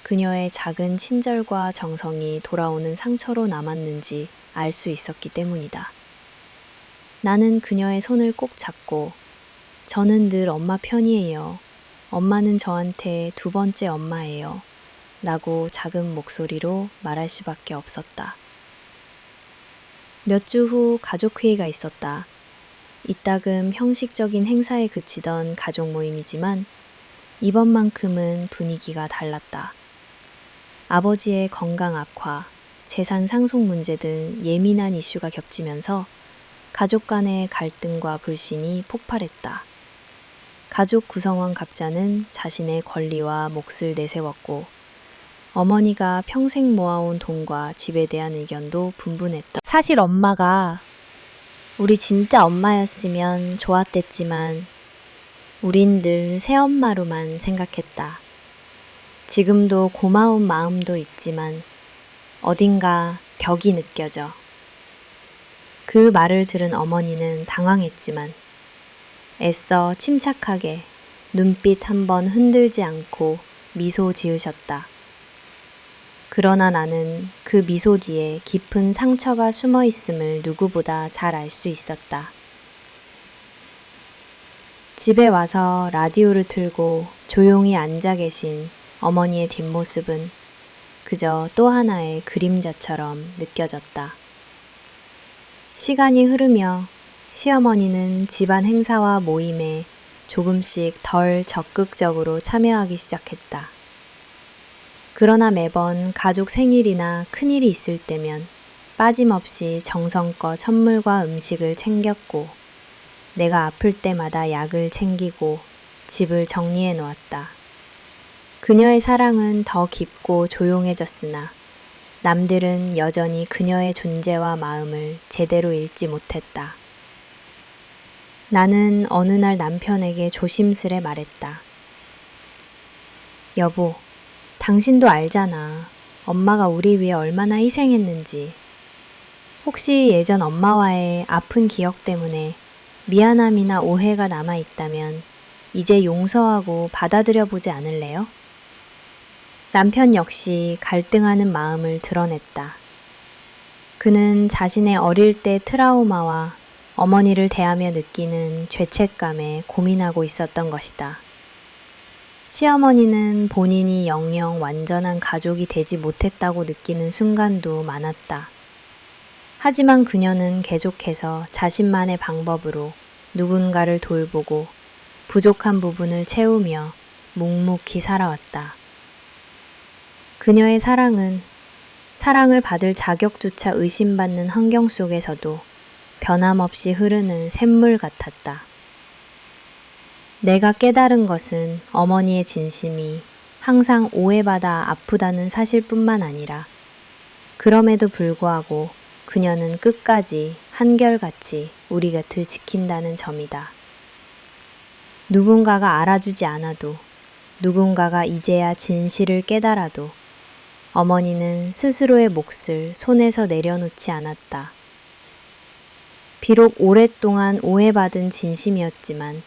그녀의 작은 친절과 정성이 돌아오는 상처로 남았는지 알 수 있었기 때문이다. 나는 그녀의 손을 꼭 잡고 저는 늘 엄마 편이에요. 엄마는 저한테 두 번째 엄마예요. 라고 작은 목소리로 말할 수밖에 없었다. 몇 주 후 가족회의가 있었다. 이따금 형식적인 행사에 그치던 가족 모임이지만 이번만큼은 분위기가 달랐다. 아버지의 건강 악화, 재산 상속 문제 등 예민한 이슈가 겹치면서 가족 간의 갈등과 불신이 폭발했다. 가족 구성원 각자는 자신의 권리와 몫을 내세웠고 어머니가 평생 모아온 돈과 집에 대한 의견도 분분했다. 사실 엄마가 우리 진짜 엄마였으면 좋았댔지만 우린 늘 새엄마로만 생각했다. 지금도 고마운 마음도 있지만 어딘가 벽이 느껴져. 그 말을 들은 어머니는 당황했지만 애써 침착하게 눈빛 한번 흔들지 않고 미소 지으셨다. 그러나 나는 그 미소 뒤에 깊은 상처가 숨어 있음을 누구보다 잘 알 수 있었다. 집에 와서 라디오를 틀고 조용히 앉아 계신 어머니의 뒷모습은 그저 또 하나의 그림자처럼 느껴졌다. 시간이 흐르며 시어머니는 집안 행사와 모임에 조금씩 덜 적극적으로 참여하기 시작했다. 그러나 매번 가족 생일이나 큰일이 있을 때면 빠짐없이 정성껏 선물과 음식을 챙겼고 내가 아플 때마다 약을 챙기고 집을 정리해 놓았다. 그녀의 사랑은 더 깊고 조용해졌으나 남들은 여전히 그녀의 존재와 마음을 제대로 읽지 못했다. 나는 어느 날 남편에게 조심스레 말했다. 여보, 당신도 알잖아. 엄마가 우리 위해 얼마나 희생했는지. 혹시 예전 엄마와의 아픈 기억 때문에 미안함이나 오해가 남아있다면 이제 용서하고 받아들여 보지 않을래요? 남편 역시 갈등하는 마음을 드러냈다. 그는 자신의 어릴 때 트라우마와 어머니를 대하며 느끼는 죄책감에 고민하고 있었던 것이다. 시어머니는 본인이 영영 완전한 가족이 되지 못했다고 느끼는 순간도 많았다. 하지만 그녀는 계속해서 자신만의 방법으로 누군가를 돌보고 부족한 부분을 채우며 묵묵히 살아왔다. 그녀의 사랑은 사랑을 받을 자격조차 의심받는 환경 속에서도 변함없이 흐르는 샘물 같았다. 내가 깨달은 것은 어머니의 진심이 항상 오해받아 아프다는 사실뿐만 아니라 그럼에도 불구하고 그녀는 끝까지 한결같이 우리 곁을 지킨다는 점이다. 누군가가 알아주지 않아도 누군가가 이제야 진실을 깨달아도 어머니는 스스로의 몫을 손에서 내려놓지 않았다. 비록 오랫동안 오해받은 진심이었지만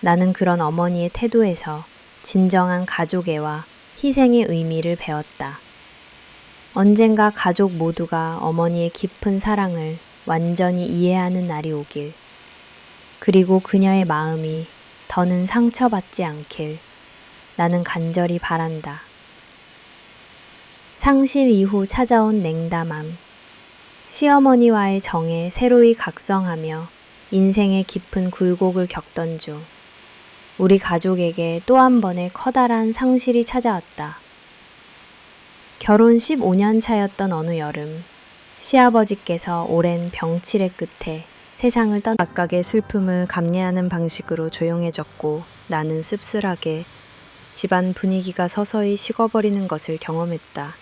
나는 그런 어머니의 태도에서 진정한 가족애와 희생의 의미를 배웠다. 언젠가 가족 모두가 어머니의 깊은 사랑을 완전히 이해하는 날이 오길, 그리고 그녀의 마음이 더는 상처받지 않길 나는 간절히 바란다. 상실 이후 찾아온 냉담함, 시어머니와의 정에 새로이 각성하며 인생의 깊은 굴곡을 겪던 중 우리 가족에게 또 한 번의 커다란 상실이 찾아왔다. 결혼 15년 차였던 어느 여름, 시아버지께서 오랜 병치레 끝에 세상을 떠나 각각의 슬픔을 감내하는 방식으로 조용해졌고 나는 씁쓸하게 집안 분위기가 서서히 식어버리는 것을 경험했다.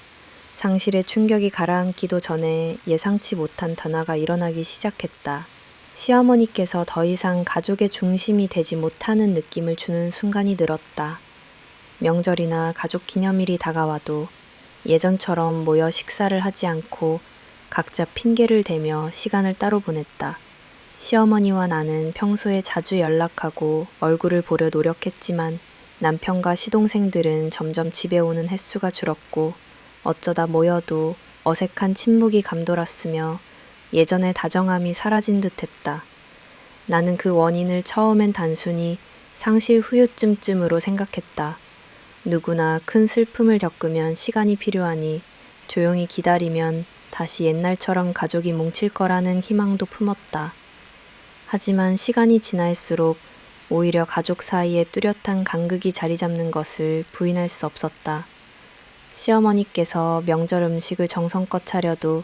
상실의 충격이 가라앉기도 전에 예상치 못한 변화가 일어나기 시작했다. 시어머니께서 더 이상 가족의 중심이 되지 못하는 느낌을 주는 순간이 늘었다. 명절이나 가족 기념일이 다가와도 예전처럼 모여 식사를 하지 않고 각자 핑계를 대며 시간을 따로 보냈다. 시어머니와 나는 평소에 자주 연락하고 얼굴을 보려 노력했지만 남편과 시동생들은 점점 집에 오는 횟수가 줄었고 어쩌다 모여도 어색한 침묵이 감돌았으며 예전의 다정함이 사라진 듯했다. 나는 그 원인을 처음엔 단순히 상실 후유증쯤으로 생각했다. 누구나 큰 슬픔을 겪으면 시간이 필요하니 조용히 기다리면 다시 옛날처럼 가족이 뭉칠 거라는 희망도 품었다. 하지만 시간이 지날수록 오히려 가족 사이에 뚜렷한 간극이 자리 잡는 것을 부인할 수 없었다. 시어머니께서 명절 음식을 정성껏 차려도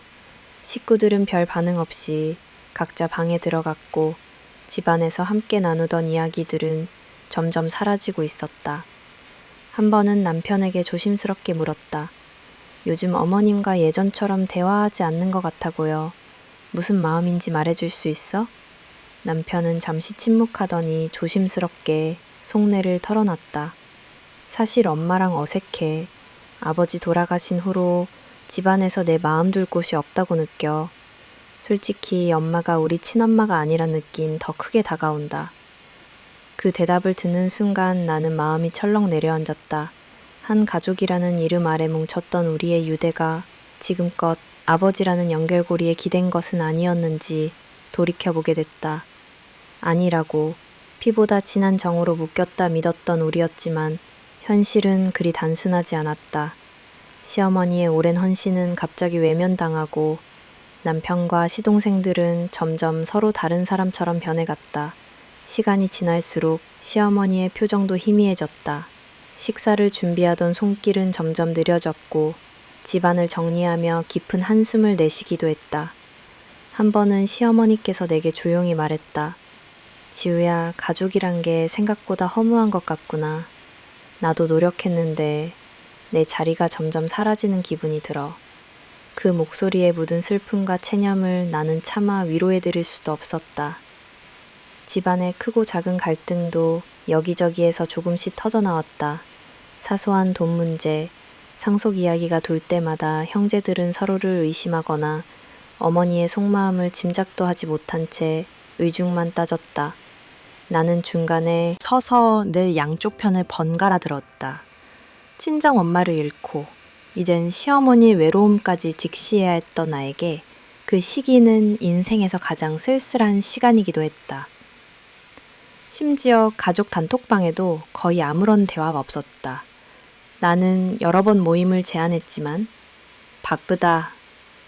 식구들은 별 반응 없이 각자 방에 들어갔고 집안에서 함께 나누던 이야기들은 점점 사라지고 있었다. 한 번은 남편에게 조심스럽게 물었다. 요즘 어머님과 예전처럼 대화하지 않는 것 같아고요. 무슨 마음인지 말해줄 수 있어? 남편은 잠시 침묵하더니 조심스럽게 속내를 털어놨다. 사실 엄마랑 어색해. 아버지 돌아가신 후로 집안에서 내 마음 둘 곳이 없다고 느껴. 솔직히 엄마가 우리 친엄마가 아니란 느낌 더 크게 다가온다. 그 대답을 듣는 순간 나는 마음이 철렁 내려앉았다. 한 가족이라는 이름 아래 뭉쳤던 우리의 유대가 지금껏 아버지라는 연결고리에 기댄 것은 아니었는지 돌이켜보게 됐다. 아니라고 피보다 진한 정으로 묶였다 믿었던 우리였지만 현실은 그리 단순하지 않았다. 시어머니의 오랜 헌신은 갑자기 외면당하고 남편과 시동생들은 점점 서로 다른 사람처럼 변해갔다. 시간이 지날수록 시어머니의 표정도 희미해졌다. 식사를 준비하던 손길은 점점 느려졌고 집안을 정리하며 깊은 한숨을 내쉬기도 했다. 한 번은 시어머니께서 내게 조용히 말했다. 지우야, 가족이란 게 생각보다 허무한 것 같구나. 나도 노력했는데 내 자리가 점점 사라지는 기분이 들어. 그 목소리에 묻은 슬픔과 체념을 나는 차마 위로해드릴 수도 없었다. 집안의 크고 작은 갈등도 여기저기에서 조금씩 터져나왔다. 사소한 돈 문제, 상속 이야기가 돌 때마다 형제들은 서로를 의심하거나 어머니의 속마음을 짐작도 하지 못한 채 의중만 따졌다. 나는 중간에 서서 늘 양쪽 편을 번갈아 들었다. 친정 엄마를 잃고 이젠 시어머니의 외로움까지 직시해야 했던 나에게 그 시기는 인생에서 가장 쓸쓸한 시간이기도 했다. 심지어 가족 단톡방에도 거의 아무런 대화가 없었다. 나는 여러 번 모임을 제안했지만 바쁘다,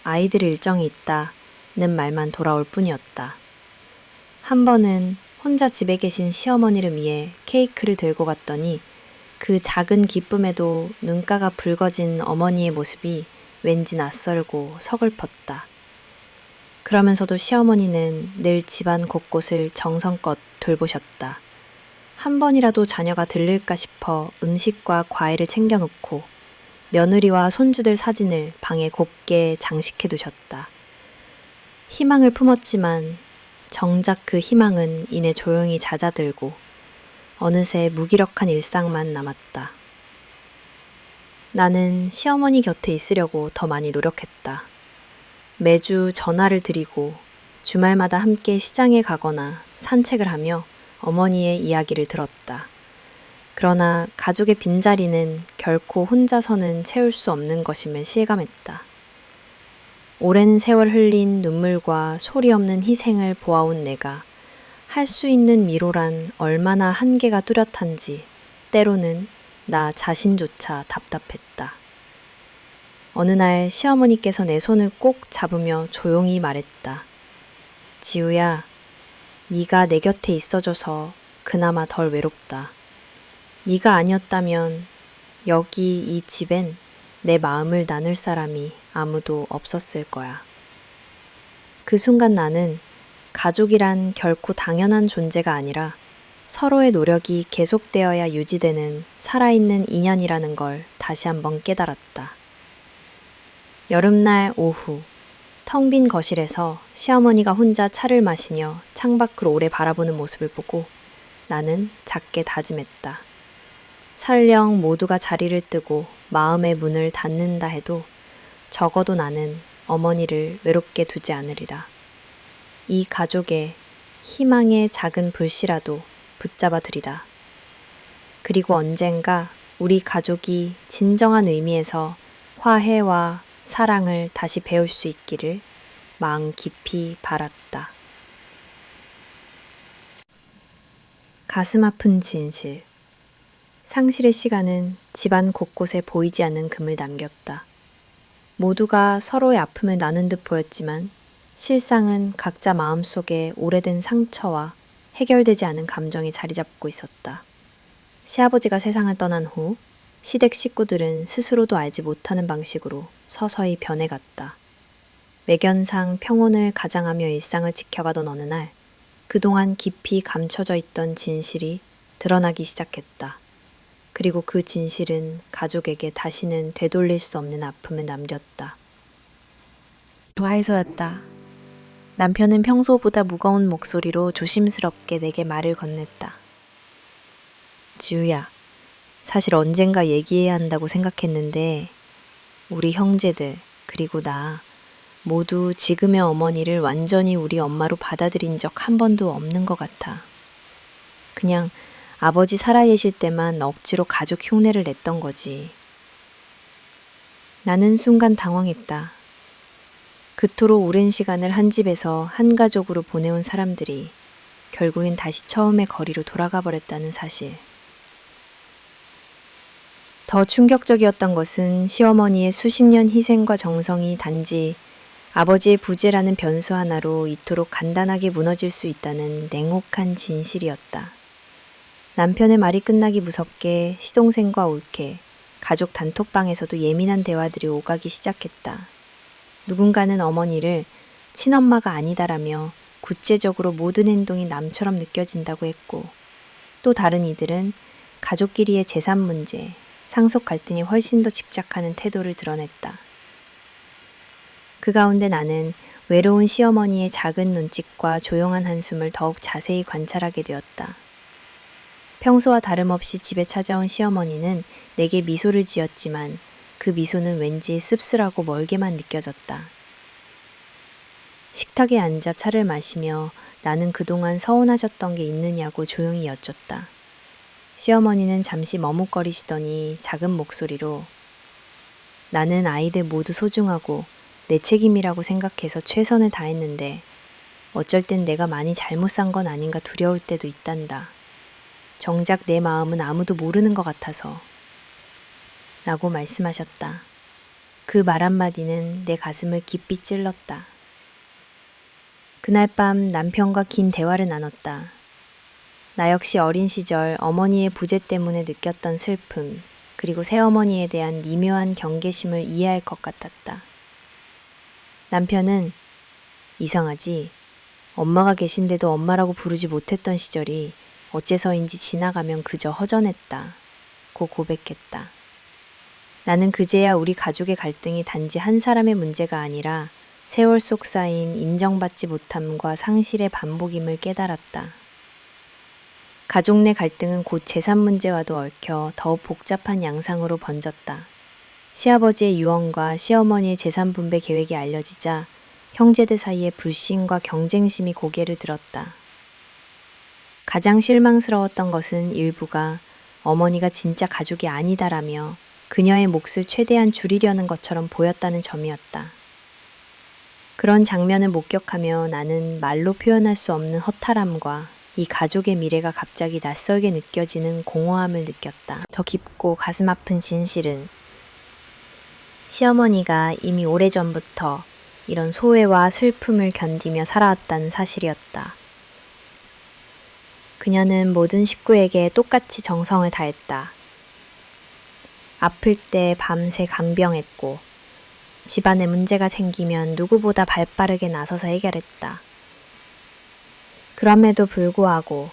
아이들 일정이 있다는 말만 돌아올 뿐이었다. 한 번은 혼자 집에 계신 시어머니를 위해 케이크를 들고 갔더니 그 작은 기쁨에도 눈가가 붉어진 어머니의 모습이 왠지 낯설고 서글펐다. 그러면서도 시어머니는 늘 집안 곳곳을 정성껏 돌보셨다. 한 번이라도 자녀가 들릴까 싶어 음식과 과일을 챙겨놓고 며느리와 손주들 사진을 방에 곱게 장식해 두셨다. 희망을 품었지만 정작 그 희망은 이내 조용히 잦아들고 어느새 무기력한 일상만 남았다. 나는 시어머니 곁에 있으려고 더 많이 노력했다. 매주 전화를 드리고 주말마다 함께 시장에 가거나 산책을 하며 어머니의 이야기를 들었다. 그러나 가족의 빈자리는 결코 혼자서는 채울 수 없는 것임을 실감했다. 오랜 세월 흘린 눈물과 소리 없는 희생을 보아온 내가 할 수 있는 미로란 얼마나 한계가 뚜렷한지 때로는 나 자신조차 답답했다. 어느 날 시어머니께서 내 손을 꼭 잡으며 조용히 말했다. 지우야, 네가 내 곁에 있어줘서 그나마 덜 외롭다. 네가 아니었다면 여기 이 집엔 내 마음을 나눌 사람이 아무도 없었을 거야. 그 순간 나는 가족이란 결코 당연한 존재가 아니라 서로의 노력이 계속되어야 유지되는 살아있는 인연이라는 걸 다시 한번 깨달았다. 여름날 오후, 텅 빈 거실에서 시어머니가 혼자 차를 마시며 창밖으로 오래 바라보는 모습을 보고 나는 작게 다짐했다. 설령 모두가 자리를 뜨고 마음의 문을 닫는다 해도 적어도 나는 어머니를 외롭게 두지 않으리라. 이 가족에 희망의 작은 불씨라도 붙잡아 두리다. 그리고 언젠가 우리 가족이 진정한 의미에서 화해와 사랑을 다시 배울 수 있기를 마음 깊이 바랐다. 가슴 아픈 진실. 상실의 시간은 집안 곳곳에 보이지 않는 금을 남겼다. 모두가 서로의 아픔을 나눈 듯 보였지만 실상은 각자 마음속에 오래된 상처와 해결되지 않은 감정이 자리 잡고 있었다. 시아버지가 세상을 떠난 후 시댁 식구들은 스스로도 알지 못하는 방식으로 서서히 변해갔다. 외견상 평온을 가장하며 일상을 지켜가던 어느 날 그동안 깊이 감춰져 있던 진실이 드러나기 시작했다. 그리고 그 진실은 가족에게 다시는 되돌릴 수 없는 아픔을 남겼다. 좋아해서였다. 남편은 평소보다 무거운 목소리로 조심스럽게 내게 말을 건넸다. 지우야, 사실 언젠가 얘기해야 한다고 생각했는데 우리 형제들 그리고 나 모두 지금의 어머니를 완전히 우리 엄마로 받아들인 적 한 번도 없는 것 같아. 그냥 아버지 살아계실 때만 억지로 가족 흉내를 냈던 거지. 나는 순간 당황했다. 그토록 오랜 시간을 한 집에서 한 가족으로 보내온 사람들이 결국엔 다시 처음의 거리로 돌아가 버렸다는 사실. 더 충격적이었던 것은 시어머니의 수십 년 희생과 정성이 단지 아버지의 부재라는 변수 하나로 이토록 간단하게 무너질 수 있다는 냉혹한 진실이었다. 남편의 말이 끝나기 무섭게 시동생과 올케, 가족 단톡방에서도 예민한 대화들이 오가기 시작했다. 누군가는 어머니를 친엄마가 아니다라며 구체적으로 모든 행동이 남처럼 느껴진다고 했고, 또 다른 이들은 가족끼리의 재산 문제, 상속 갈등에 훨씬 더 집착하는 태도를 드러냈다. 그 가운데 나는 외로운 시어머니의 작은 눈짓과 조용한 한숨을 더욱 자세히 관찰하게 되었다. 평소와 다름없이 집에 찾아온 시어머니는 내게 미소를 지었지만 그 미소는 왠지 씁쓸하고 멀게만 느껴졌다. 식탁에 앉아 차를 마시며 나는 그동안 서운하셨던 게 있느냐고 조용히 여쭙다. 시어머니는 잠시 머뭇거리시더니 작은 목소리로 나는 아이들 모두 소중하고 내 책임이라고 생각해서 최선을 다했는데 어쩔 땐 내가 많이 잘못 산 건 아닌가 두려울 때도 있단다. 정작 내 마음은 아무도 모르는 것 같아서 라고 말씀하셨다. 그 말 한마디는 내 가슴을 깊이 찔렀다. 그날 밤 남편과 긴 대화를 나눴다. 나 역시 어린 시절 어머니의 부재 때문에 느꼈던 슬픔, 그리고 새어머니에 대한 미묘한 경계심을 이해할 것 같았다. 남편은 이상하지? 엄마가 계신데도 엄마라고 부르지 못했던 시절이 어째서인지 지나가면 그저 허전했다. 고 고백했다. 나는 그제야 우리 가족의 갈등이 단지 한 사람의 문제가 아니라 세월 속 쌓인 인정받지 못함과 상실의 반복임을 깨달았다. 가족 내 갈등은 곧 재산 문제와도 얽혀 더욱 복잡한 양상으로 번졌다. 시아버지의 유언과 시어머니의 재산 분배 계획이 알려지자 형제들 사이에 불신과 경쟁심이 고개를 들었다. 가장 실망스러웠던 것은 일부가 어머니가 진짜 가족이 아니다라며 그녀의 몫을 최대한 줄이려는 것처럼 보였다는 점이었다. 그런 장면을 목격하며 나는 말로 표현할 수 없는 허탈함과 이 가족의 미래가 갑자기 낯설게 느껴지는 공허함을 느꼈다. 더 깊고 가슴 아픈 진실은 시어머니가 이미 오래전부터 이런 소외와 슬픔을 견디며 살아왔다는 사실이었다. 그녀는 모든 식구에게 똑같이 정성을 다했다. 아플 때 밤새 간병했고 집안에 문제가 생기면 누구보다 발빠르게 나서서 해결했다. 그럼에도 불구하고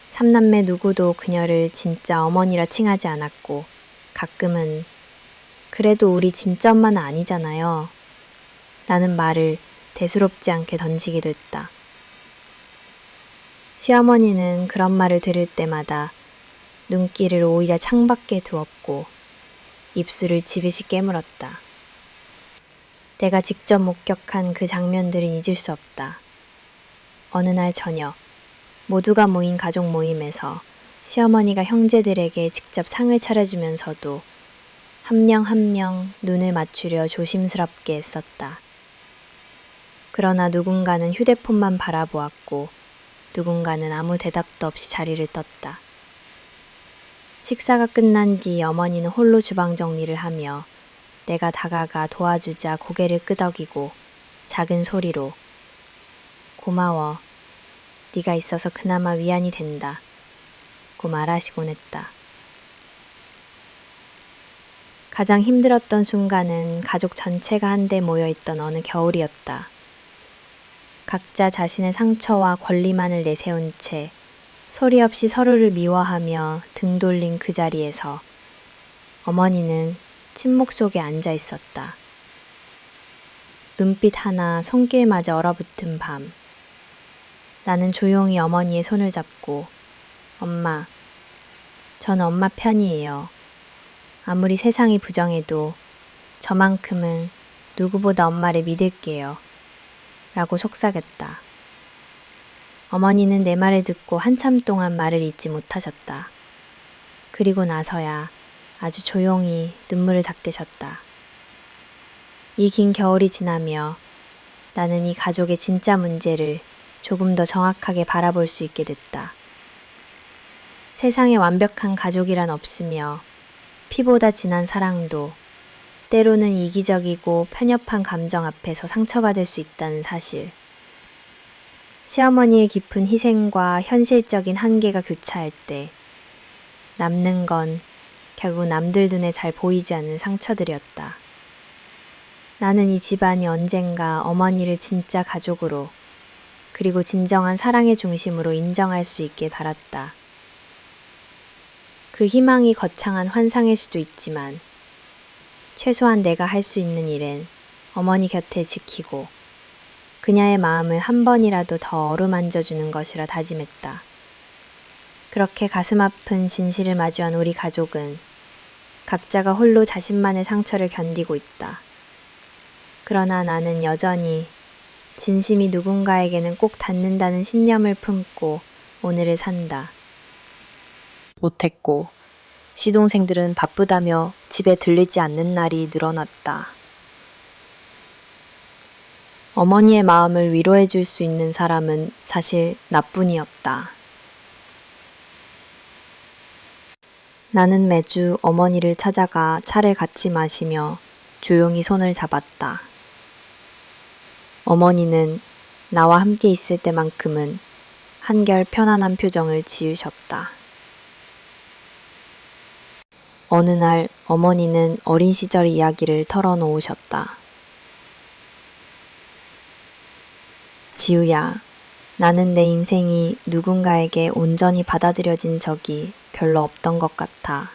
삼남매 누구도 그녀를 진짜 어머니라 칭하지 않았고 가끔은 그래도 우리 진짜 엄마는 아니잖아요. 라는 말을 대수롭지 않게 던지기도 했다. 시어머니는 그런 말을 들을 때마다 눈길을 오히려 창밖에 두었고 입술을 지그시 깨물었다. 내가 직접 목격한 그 장면들은 잊을 수 없다. 어느 날 저녁, 모두가 모인 가족 모임에서 시어머니가 형제들에게 직접 상을 차려주면서도 한 명 한 명 눈을 맞추려 조심스럽게 애썼다. 그러나 누군가는 휴대폰만 바라보았고 누군가는 아무 대답도 없이 자리를 떴다. 식사가 끝난 뒤 어머니는 홀로 주방 정리를 하며 내가 다가가 도와주자 고개를 끄덕이고 작은 소리로 고마워. 네가 있어서 그나마 위안이 된다. 고 말하시곤 했다. 가장 힘들었던 순간은 가족 전체가 한데 모여있던 어느 겨울이었다. 각자 자신의 상처와 권리만을 내세운 채 소리 없이 서로를 미워하며 등 돌린 그 자리에서 어머니는 침묵 속에 앉아 있었다. 눈빛 하나 손길마저 얼어붙은 밤. 나는 조용히 어머니의 손을 잡고 엄마, 전 엄마 편이에요. 아무리 세상이 부정해도 저만큼은 누구보다 엄마를 믿을게요. 라고 속삭였다. 어머니는 내 말을 듣고 한참 동안 말을 잇지 못하셨다. 그리고 나서야 아주 조용히 눈물을 닦으셨다. 이 긴 겨울이 지나며 나는 이 가족의 진짜 문제를 조금 더 정확하게 바라볼 수 있게 됐다. 세상에 완벽한 가족이란 없으며 피보다 진한 사랑도 때로는 이기적이고 편협한 감정 앞에서 상처받을 수 있다는 사실. 시어머니의 깊은 희생과 현실적인 한계가 교차할 때 남는 건 결국 남들 눈에 잘 보이지 않는 상처들이었다. 나는 이 집안이 언젠가 어머니를 진짜 가족으로 그리고 진정한 사랑의 중심으로 인정할 수 있길 바랐다. 그 희망이 거창한 환상일 수도 있지만 최소한 내가 할 수 있는 일은 어머니 곁에 지키고 그녀의 마음을 한 번이라도 더 어루만져주는 것이라 다짐했다. 그렇게 가슴 아픈 진실을 마주한 우리 가족은 각자가 홀로 자신만의 상처를 견디고 있다. 그러나 나는 여전히 진심이 누군가에게는 꼭 닿는다는 신념을 품고 오늘을 산다. 못했고 시동생들은 바쁘다며 집에 들리지 않는 날이 늘어났다. 어머니의 마음을 위로해 줄 수 있는 사람은 사실 나뿐이었다. 나는 매주 어머니를 찾아가 차를 같이 마시며 조용히 손을 잡았다. 어머니는 나와 함께 있을 때만큼은 한결 편안한 표정을 지으셨다. 어느 날 어머니는 어린 시절 이야기를 털어놓으셨다. 지우야, 나는 내 인생이 누군가에게 온전히 받아들여진 적이 별로 없던 것 같아.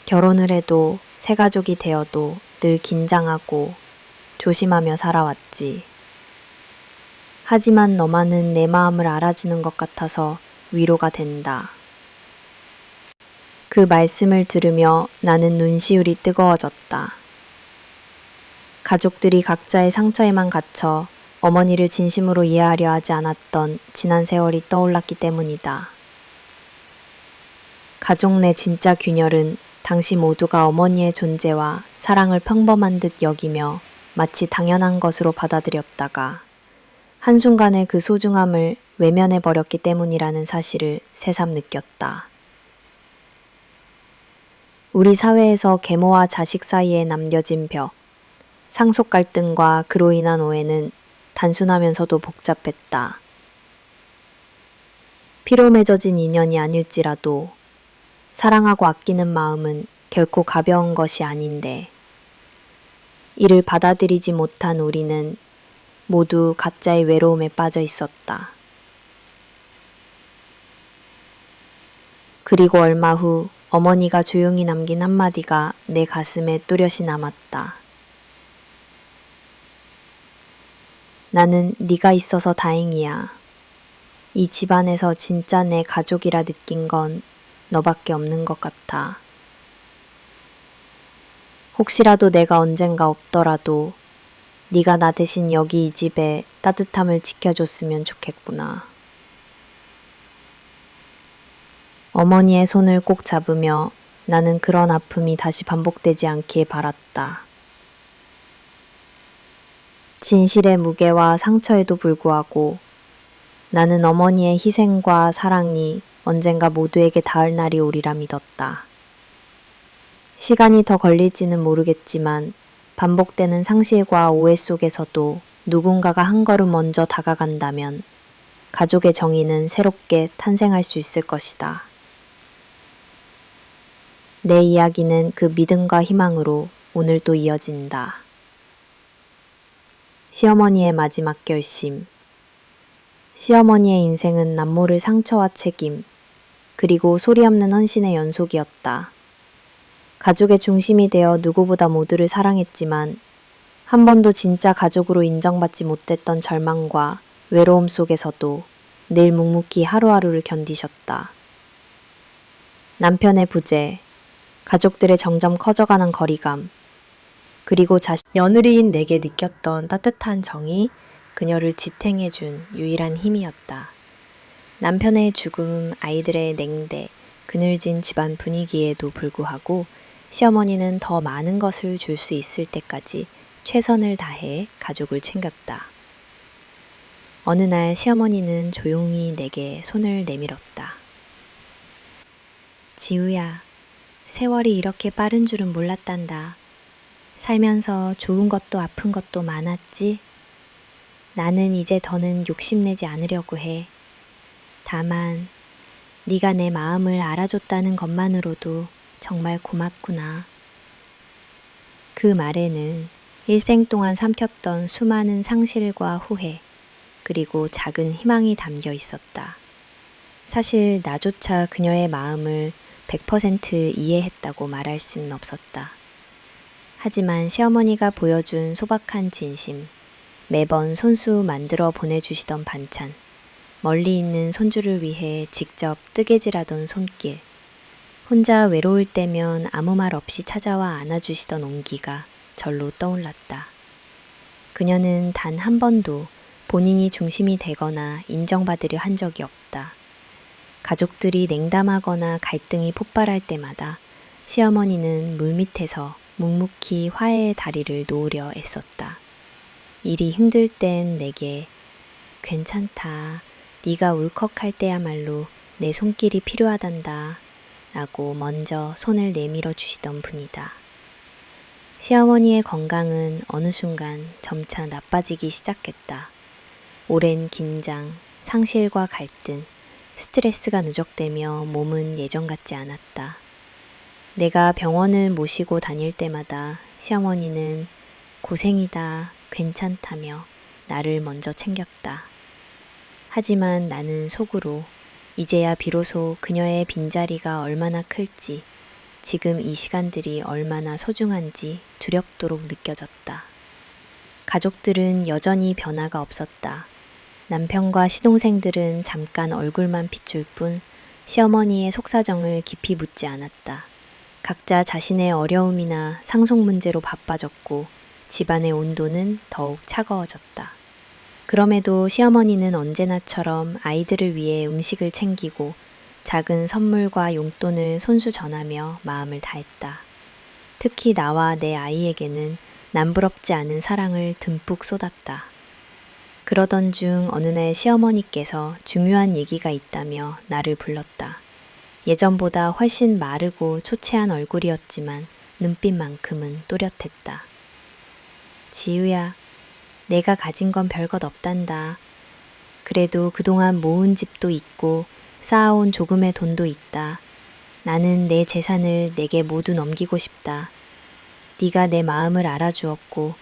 결혼을 해도 새 가족이 되어도 늘 긴장하고 조심하며 살아왔지. 하지만 너만은 내 마음을 알아주는 것 같아서 위로가 된다. 그 말씀을 들으며 나는 눈시울이 뜨거워졌다. 가족들이 각자의 상처에만 갇혀 어머니를 진심으로 이해하려 하지 않았던 지난 세월이 떠올랐기 때문이다. 가족 내 진짜 균열은 당시 모두가 어머니의 존재와 사랑을 평범한 듯 여기며 마치 당연한 것으로 받아들였다가 한순간에 그 소중함을 외면해 버렸기 때문이라는 사실을 새삼 느꼈다. 우리 사회에서 계모와 자식 사이에 남겨진 벽, 상속 갈등과 그로 인한 오해는 단순하면서도 복잡했다. 피로 맺어진 인연이 아닐지라도 사랑하고 아끼는 마음은 결코 가벼운 것이 아닌데 이를 받아들이지 못한 우리는 모두 각자의 외로움에 빠져 있었다. 그리고 얼마 후 어머니가 조용히 남긴 한마디가 내 가슴에 뚜렷이 남았다. 나는 네가 있어서 다행이야. 이 집안에서 진짜 내 가족이라 느낀 건 너밖에 없는 것 같아. 혹시라도 내가 언젠가 없더라도 네가 나 대신 여기 이 집에 따뜻함을 지켜줬으면 좋겠구나. 어머니의 손을 꼭 잡으며 나는 그런 아픔이 다시 반복되지 않기에 바랐다. 진실의 무게와 상처에도 불구하고 나는 어머니의 희생과 사랑이 언젠가 모두에게 닿을 날이 오리라 믿었다. 시간이 더 걸릴지는 모르겠지만 반복되는 상실과 오해 속에서도 누군가가 한 걸음 먼저 다가간다면 가족의 정의는 새롭게 탄생할 수 있을 것이다. 내 이야기는 그 믿음과 희망으로 오늘도 이어진다. 시어머니의 마지막 결심. 시어머니의 인생은 남모를 상처와 책임, 그리고 소리 없는 헌신의 연속이었다. 가족의 중심이 되어 누구보다 모두를 사랑했지만 한 번도 진짜 가족으로 인정받지 못했던 절망과 외로움 속에서도 늘 묵묵히 하루하루를 견디셨다. 남편의 부재, 가족들의 점점 커져가는 거리감, 그리고 며느리인 내게 느꼈던 따뜻한 정이 그녀를 지탱해준 유일한 힘이었다. 남편의 죽음, 아이들의 냉대, 그늘진 집안 분위기에도 불구하고 시어머니는 더 많은 것을 줄 수 있을 때까지 최선을 다해 가족을 챙겼다. 어느 날 시어머니는 조용히 내게 손을 내밀었다. 지우야, 세월이 이렇게 빠른 줄은 몰랐단다. 살면서 좋은 것도 아픈 것도 많았지? 나는 이제 더는 욕심내지 않으려고 해. 다만 네가 내 마음을 알아줬다는 것만으로도 정말 고맙구나. 그 말에는 일생 동안 삼켰던 수많은 상실과 후회, 그리고 작은 희망이 담겨 있었다. 사실 나조차 그녀의 마음을 100% 이해했다고 말할 수는 없었다. 하지만 시어머니가 보여준 소박한 진심, 매번 손수 만들어 보내주시던 반찬, 멀리 있는 손주를 위해 직접 뜨개질하던 손길, 혼자 외로울 때면 아무 말 없이 찾아와 안아주시던 온기가 절로 떠올랐다. 그녀는 단 한 번도 본인이 중심이 되거나 인정받으려 한 적이 없다. 가족들이 냉담하거나 갈등이 폭발할 때마다 시어머니는 물밑에서 묵묵히 화해의 다리를 놓으려 애썼다. 일이 힘들 땐 내게 괜찮다. 네가 울컥할 때야말로 내 손길이 필요하단다. 라고 먼저 손을 내밀어 주시던 분이다. 시어머니의 건강은 어느 순간 점차 나빠지기 시작했다. 오랜 긴장, 상실과 갈등, 스트레스가 누적되며 몸은 예전 같지 않았다. 내가 병원을 모시고 다닐 때마다 시어머니는 고생이다, 괜찮다며 나를 먼저 챙겼다. 하지만 나는 속으로 이제야 비로소 그녀의 빈자리가 얼마나 클지, 지금 이 시간들이 얼마나 소중한지 두렵도록 느껴졌다. 가족들은 여전히 변화가 없었다. 남편과 시동생들은 잠깐 얼굴만 비출 뿐 시어머니의 속사정을 깊이 묻지 않았다. 각자 자신의 어려움이나 상속 문제로 바빠졌고 집안의 온도는 더욱 차가워졌다. 그럼에도 시어머니는 언제나처럼 아이들을 위해 음식을 챙기고 작은 선물과 용돈을 손수 전하며 마음을 다했다. 특히 나와 내 아이에게는 남부럽지 않은 사랑을 듬뿍 쏟았다. 그러던 중 어느 날 시어머니께서 중요한 얘기가 있다며 나를 불렀다. 예전보다 훨씬 마르고 초췌한 얼굴이었지만 눈빛만큼은 또렷했다. 지우야, 내가 가진 건 별것 없단다. 그래도 그동안 모은 집도 있고 쌓아온 조금의 돈도 있다. 나는 내 재산을 내게 모두 넘기고 싶다. 네가 내 마음을 알아주었고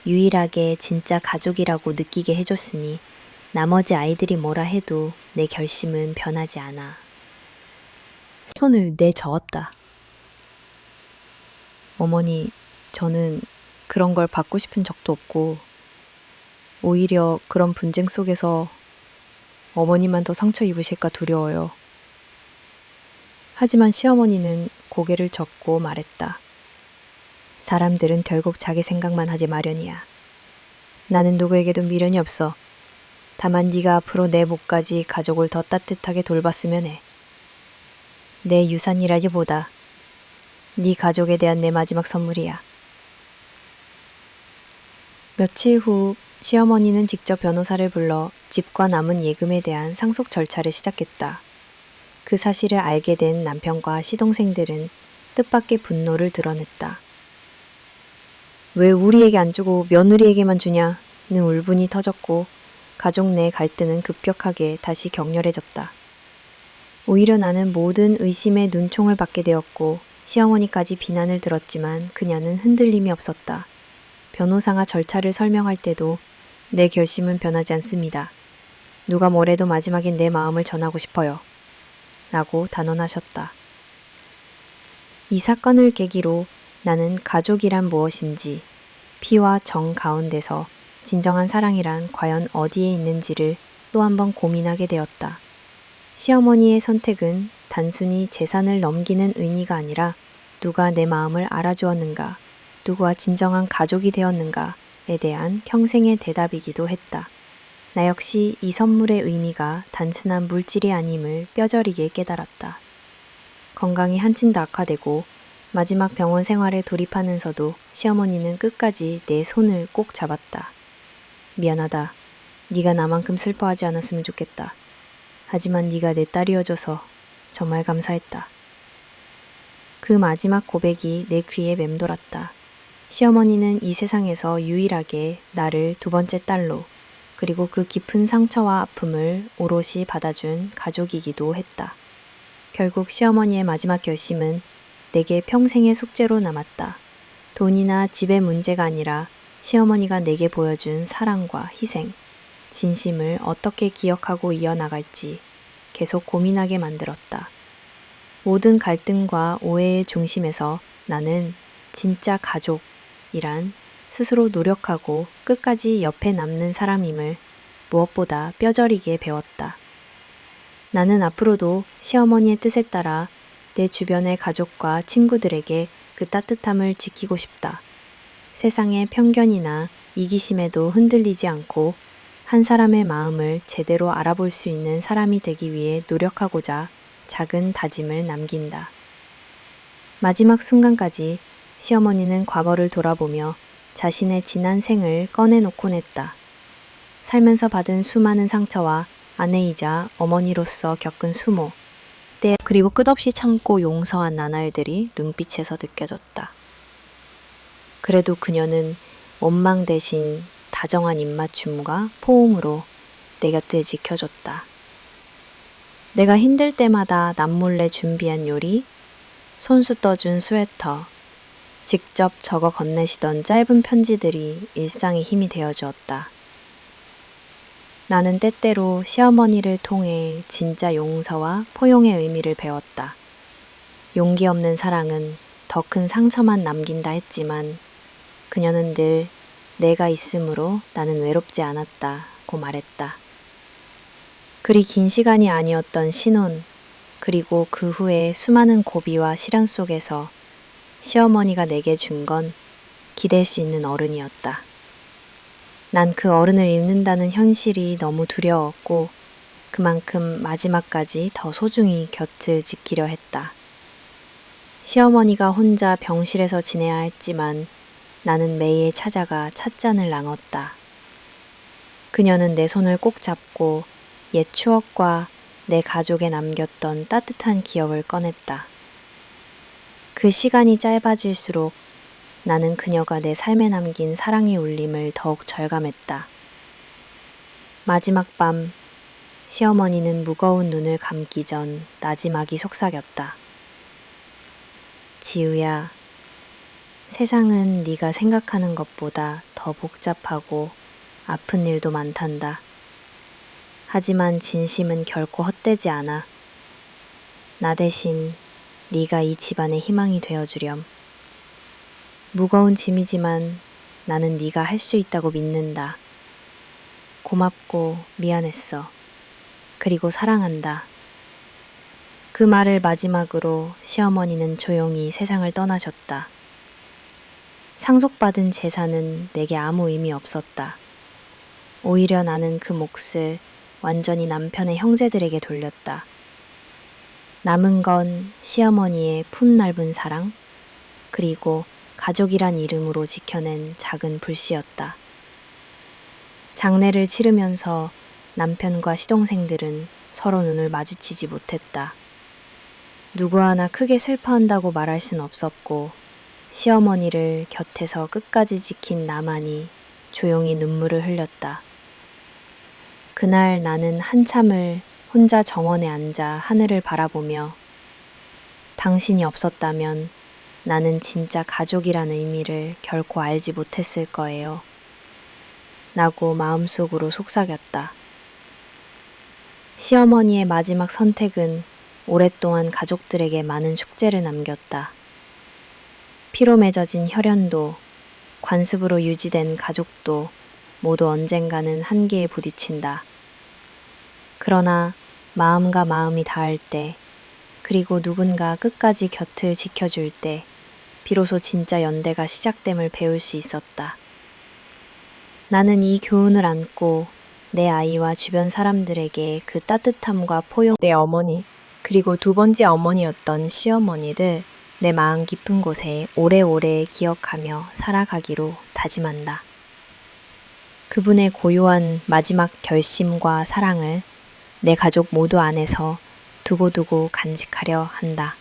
유일하게 진짜 가족이라고 느끼게 해줬으니 나머지 아이들이 뭐라 해도 내 결심은 변하지 않아. 손을 내저었다. 어머니, 저는 그런 걸 받고 싶은 적도 없고 오히려 그런 분쟁 속에서 어머니만 더 상처 입으실까 두려워요. 하지만 시어머니는 고개를 젓고 말했다. 사람들은 결국 자기 생각만 하지 마련이야. 나는 누구에게도 미련이 없어. 다만 네가 앞으로 내 목까지 가족을 더 따뜻하게 돌봤으면 해. 내 유산이라기보다 네 가족에 대한 내 마지막 선물이야. 며칠 후 시어머니는 직접 변호사를 불러 집과 남은 예금에 대한 상속 절차를 시작했다. 그 사실을 알게 된 남편과 시동생들은 뜻밖의 분노를 드러냈다. 왜 우리에게 안 주고 며느리에게만 주냐는 울분이 터졌고 가족 내 갈등은 급격하게 다시 격렬해졌다. 오히려 나는 모든 의심의 눈총을 받게 되었고 시어머니까지 비난을 들었지만 그녀는 흔들림이 없었다. 변호사가 절차를 설명할 때도 내 결심은 변하지 않습니다. 누가 뭐래도 마지막엔 내 마음을 전하고 싶어요. 라고 단언하셨다. 이 사건을 계기로 나는 가족이란 무엇인지, 피와 정 가운데서 진정한 사랑이란 과연 어디에 있는지를 또 한 번 고민하게 되었다. 시어머니의 선택은 단순히 재산을 넘기는 의미가 아니라 누가 내 마음을 알아주었는가, 누구와 진정한 가족이 되었는가에 대한 평생의 대답이기도 했다. 나 역시 이 선물의 의미가 단순한 물질이 아님을 뼈저리게 깨달았다. 건강이 한층 더 악화되고 마지막 병원 생활에 돌입하면서도 시어머니는 끝까지 내 손을 꼭 잡았다. 미안하다. 네가 나만큼 슬퍼하지 않았으면 좋겠다. 하지만 네가 내 딸이어줘서 정말 감사했다. 그 마지막 고백이 내 귀에 맴돌았다. 시어머니는 이 세상에서 유일하게 나를 두 번째 딸로, 그리고 그 깊은 상처와 아픔을 오롯이 받아준 가족이기도 했다. 결국 시어머니의 마지막 결심은 내게 평생의 숙제로 남았다. 돈이나 집의 문제가 아니라 시어머니가 내게 보여준 사랑과 희생, 진심을 어떻게 기억하고 이어나갈지 계속 고민하게 만들었다. 모든 갈등과 오해의 중심에서 나는 진짜 가족이란 스스로 노력하고 끝까지 옆에 남는 사람임을 무엇보다 뼈저리게 배웠다. 나는 앞으로도 시어머니의 뜻에 따라 내 주변의 가족과 친구들에게 그 따뜻함을 지키고 싶다. 세상의 편견이나 이기심에도 흔들리지 않고 한 사람의 마음을 제대로 알아볼 수 있는 사람이 되기 위해 노력하고자 작은 다짐을 남긴다. 마지막 순간까지 시어머니는 과거를 돌아보며 자신의 지난 생을 꺼내놓곤 했다. 살면서 받은 수많은 상처와 아내이자 어머니로서 겪은 수모, 때 그리고 끝없이 참고 용서한 나날들이 눈빛에서 느껴졌다. 그래도 그녀는 원망 대신 다정한 입맞춤과 포옹으로 내 곁을 지켜줬다. 내가 힘들 때마다 남몰래 준비한 요리, 손수 떠준 스웨터, 직접 적어 건네시던 짧은 편지들이 일상의 힘이 되어주었다. 나는 때때로 시어머니를 통해 진짜 용서와 포용의 의미를 배웠다. 용기 없는 사랑은 더 큰 상처만 남긴다 했지만 그녀는 늘 내가 있으므로 나는 외롭지 않았다고 말했다. 그리 긴 시간이 아니었던 신혼, 그리고 그 후에 수많은 고비와 시련 속에서 시어머니가 내게 준 건 기댈 수 있는 어른이었다. 난 그 어른을 잃는다는 현실이 너무 두려웠고 그만큼 마지막까지 더 소중히 곁을 지키려 했다. 시어머니가 혼자 병실에서 지내야 했지만 나는 매일 찾아가 찻잔을 나눴다. 그녀는 내 손을 꼭 잡고 옛 추억과 내 가족에 남겼던 따뜻한 기억을 꺼냈다. 그 시간이 짧아질수록 나는 그녀가 내 삶에 남긴 사랑의 울림을 더욱 절감했다. 마지막 밤, 시어머니는 무거운 눈을 감기 전 나지막이 속삭였다. 지우야, 세상은 네가 생각하는 것보다 더 복잡하고 아픈 일도 많단다. 하지만 진심은 결코 헛되지 않아. 나 대신 네가 이 집안의 희망이 되어주렴. 무거운 짐이지만 나는 네가 할 수 있다고 믿는다. 고맙고 미안했어. 그리고 사랑한다. 그 말을 마지막으로 시어머니는 조용히 세상을 떠나셨다. 상속받은 재산은 내게 아무 의미 없었다. 오히려 나는 그 몫을 완전히 남편의 형제들에게 돌렸다. 남은 건 시어머니의 품 넓은 사랑, 그리고 가족이란 이름으로 지켜낸 작은 불씨였다. 장례를 치르면서 남편과 시동생들은 서로 눈을 마주치지 못했다. 누구 하나 크게 슬퍼한다고 말할 순 없었고, 시어머니를 곁에서 끝까지 지킨 나만이 조용히 눈물을 흘렸다. 그날 나는 한참을 혼자 정원에 앉아 하늘을 바라보며 당신이 없었다면 나는 진짜 가족이라는 의미를 결코 알지 못했을 거예요. 라고 마음속으로 속삭였다. 시어머니의 마지막 선택은 오랫동안 가족들에게 많은 숙제를 남겼다. 피로 맺어진 혈연도, 관습으로 유지된 가족도 모두 언젠가는 한계에 부딪힌다. 그러나 마음과 마음이 닿을 때, 그리고 누군가 끝까지 곁을 지켜줄 때, 비로소 진짜 연대가 시작됨을 배울 수 있었다. 나는 이 교훈을 안고 내 아이와 주변 사람들에게 그 따뜻함과 포용, 내 어머니, 그리고 두 번째 어머니였던 시어머니를 내 마음 깊은 곳에 오래오래 기억하며 살아가기로 다짐한다. 그분의 고요한 마지막 결심과 사랑을 내 가족 모두 안에서 두고두고 간직하려 한다.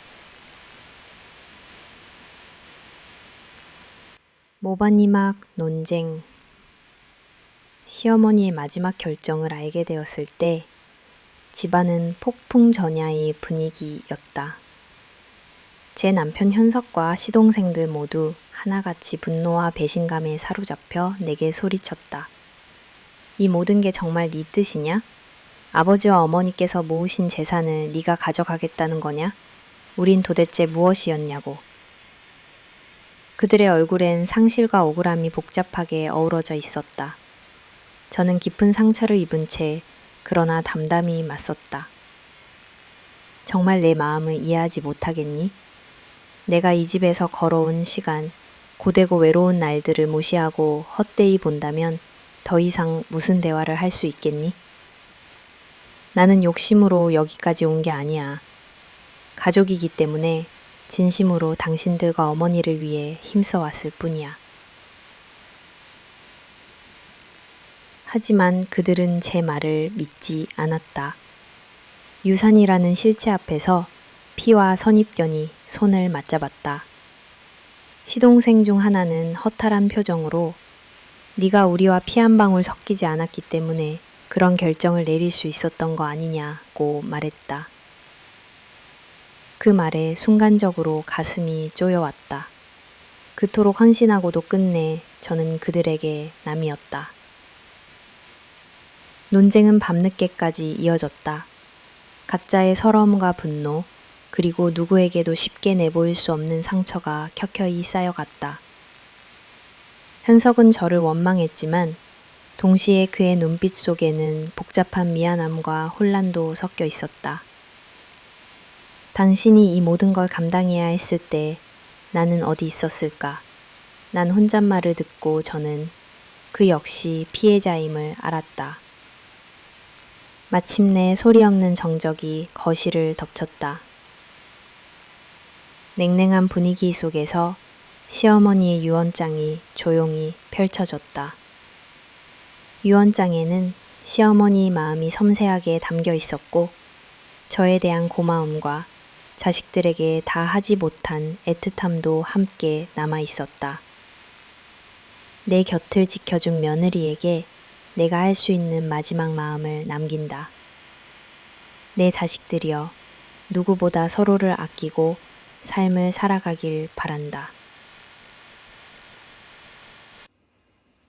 모바니막 논쟁. 시어머니의 마지막 결정을 알게 되었을 때 집안은 폭풍전야의 분위기였다. 제 남편 현석과 시동생들 모두 하나같이 분노와 배신감에 사로잡혀 내게 소리쳤다. 이 모든 게 정말 네 뜻이냐? 아버지와 어머니께서 모으신 재산을 네가 가져가겠다는 거냐? 우린 도대체 무엇이었냐고. 그들의 얼굴엔 상실과 억울함이 복잡하게 어우러져 있었다. 저는 깊은 상처를 입은 채 그러나 담담히 맞섰다. 정말 내 마음을 이해하지 못하겠니? 내가 이 집에서 걸어온 시간, 고되고 외로운 날들을 무시하고 헛되이 본다면 더 이상 무슨 대화를 할 수 있겠니? 나는 욕심으로 여기까지 온 게 아니야. 가족이기 때문에 진심으로 당신들과 어머니를 위해 힘써왔을 뿐이야. 하지만 그들은 제 말을 믿지 않았다. 유산이라는 실체 앞에서 피와 선입견이 손을 맞잡았다. 시동생 중 하나는 허탈한 표정으로 네가 우리와 피 한 방울 섞이지 않았기 때문에 그런 결정을 내릴 수 있었던 거 아니냐고 말했다. 그 말에 순간적으로 가슴이 쪼여왔다. 그토록 헌신하고도 끝내 저는 그들에게 남이었다. 논쟁은 밤늦게까지 이어졌다. 각자의 서러움과 분노, 그리고 누구에게도 쉽게 내보일 수 없는 상처가 켜켜이 쌓여갔다. 현석은 저를 원망했지만 동시에 그의 눈빛 속에는 복잡한 미안함과 혼란도 섞여 있었다. 당신이 이 모든 걸 감당해야 했을 때 나는 어디 있었을까? 난 혼잣말을 듣고 저는 그 역시 피해자임을 알았다. 마침내 소리 없는 정적이 거실을 덮쳤다. 냉랭한 분위기 속에서 시어머니의 유언장이 조용히 펼쳐졌다. 유언장에는 시어머니의 마음이 섬세하게 담겨 있었고 저에 대한 고마움과 자식들에게 다 하지 못한 애틋함도 함께 남아 있었다. 내 곁을 지켜준 며느리에게 내가 할 수 있는 마지막 마음을 남긴다. 내 자식들이여, 누구보다 서로를 아끼고 삶을 살아가길 바란다.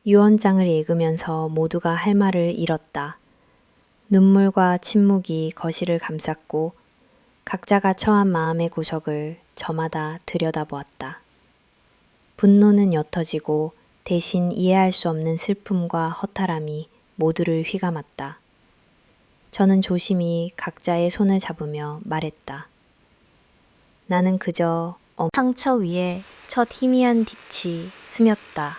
유언장을 읽으면서 모두가 할 말을 잃었다. 눈물과 침묵이 거실을 감쌌고 각자가 처한 마음의 구석을 저마다 들여다보았다. 분노는 옅어지고 대신 이해할 수 없는 슬픔과 허탈함이 모두를 휘감았다. 저는 조심히 각자의 손을 잡으며 말했다. 나는 그저 상처 위에 첫 희미한 빛이 스몄다.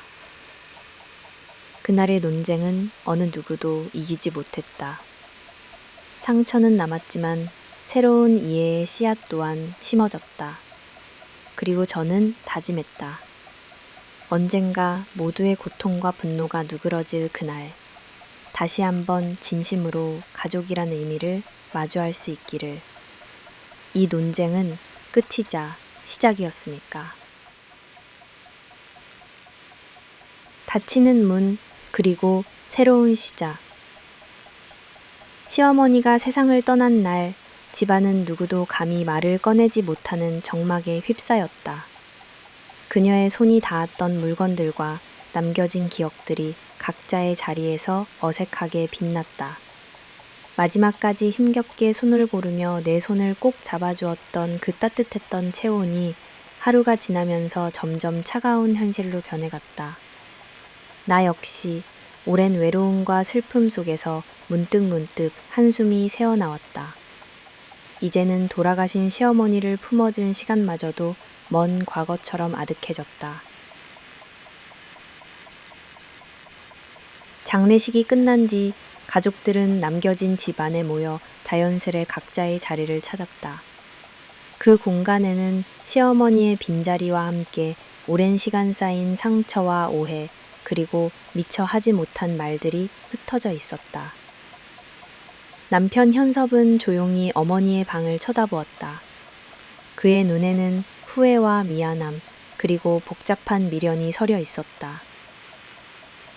그날의 논쟁은 어느 누구도 이기지 못했다. 상처는 남았지만 새로운 이해의 씨앗 또한 심어졌다. 그리고 저는 다짐했다. 언젠가 모두의 고통과 분노가 누그러질 그날, 다시 한번 진심으로 가족이란 의미를 마주할 수 있기를. 이 논쟁은 끝이자 시작이었으니까. 닫히는 문, 그리고 새로운 시작. 시어머니가 세상을 떠난 날, 집안은 누구도 감히 말을 꺼내지 못하는 정막에 휩싸였다. 그녀의 손이 닿았던 물건들과 남겨진 기억들이 각자의 자리에서 어색하게 빛났다. 마지막까지 힘겹게 손을 고르며 내 손을 꼭 잡아주었던 그 따뜻했던 체온이 하루가 지나면서 점점 차가운 현실로 변해갔다. 나 역시 오랜 외로움과 슬픔 속에서 문득 한숨이 새어나왔다. 이제는 돌아가신 시어머니를 품어준 시간마저도 먼 과거처럼 아득해졌다. 장례식이 끝난 뒤 가족들은 남겨진 집 안에 모여 자연스레 각자의 자리를 찾았다. 그 공간에는 시어머니의 빈자리와 함께 오랜 시간 쌓인 상처와 오해, 그리고 미처 하지 못한 말들이 흩어져 있었다. 남편 현섭은 조용히 어머니의 방을 쳐다보았다. 그의 눈에는 후회와 미안함, 그리고 복잡한 미련이 서려 있었다.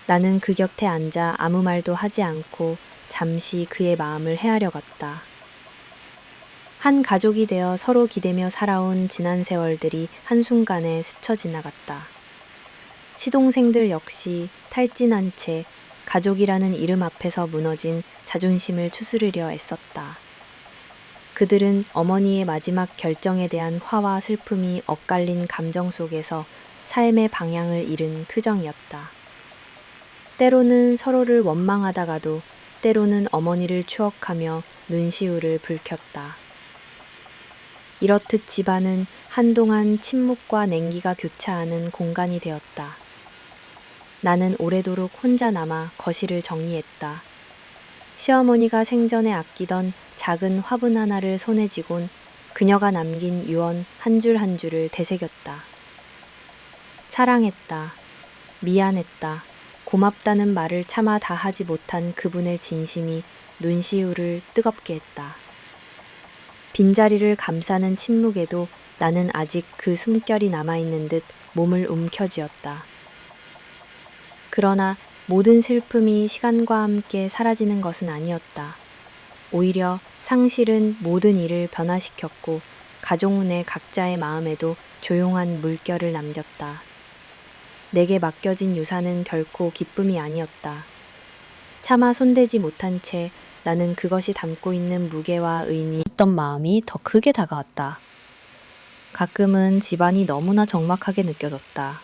나는 그 곁에 앉아 아무 말도 하지 않고 잠시 그의 마음을 헤아려 갔다. 한 가족이 되어 서로 기대며 살아온 지난 세월들이 한순간에 스쳐 지나갔다. 시동생들 역시 탈진한 채 가족이라는 이름 앞에서 무너진 자존심을 추스르려 애썼다. 그들은 어머니의 마지막 결정에 대한 화와 슬픔이 엇갈린 감정 속에서 삶의 방향을 잃은 표정이었다. 때로는 서로를 원망하다가도 때로는 어머니를 추억하며 눈시울을 붉혔다. 이렇듯 집안은 한동안 침묵과 냉기가 교차하는 공간이 되었다. 나는 오래도록 혼자 남아 거실을 정리했다. 시어머니가 생전에 아끼던 작은 화분 하나를 손에 쥐곤 그녀가 남긴 유언 한 줄 한 줄을 되새겼다. 사랑했다. 미안했다. 고맙다는 말을 차마 다 하지 못한 그분의 진심이 눈시울을 뜨겁게 했다. 빈자리를 감싸는 침묵에도 나는 아직 그 숨결이 남아있는 듯 몸을 움켜쥐었다. 그러나 모든 슬픔이 시간과 함께 사라지는 것은 아니었다. 오히려 상실은 모든 일을 변화시켰고 가족 내 각자의 마음에도 조용한 물결을 남겼다. 내게 맡겨진 유산은 결코 기쁨이 아니었다. 차마 손대지 못한 채 나는 그것이 담고 있는 무게와 의미, 있던 마음이 더 크게 다가왔다. 가끔은 집안이 너무나 적막하게 느껴졌다.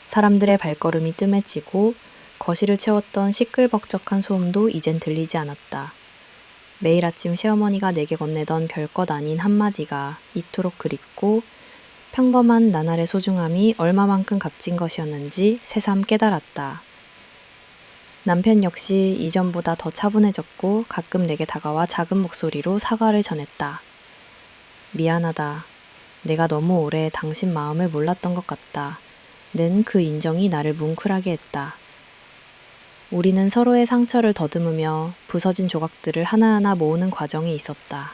사람들의 발걸음이 뜸해지고 거실을 채웠던 시끌벅적한 소음도 이젠 들리지 않았다. 매일 아침 시어머니가 내게 건네던 별것 아닌 한마디가 이토록 그립고 평범한 나날의 소중함이 얼마만큼 값진 것이었는지 새삼 깨달았다. 남편 역시 이전보다 더 차분해졌고 가끔 내게 다가와 작은 목소리로 사과를 전했다. 미안하다. 내가 너무 오래 당신 마음을 몰랐던 것 같다. 는 그 인정이 나를 뭉클하게 했다. 우리는 서로의 상처를 더듬으며 부서진 조각들을 하나하나 모으는 과정에 있었다.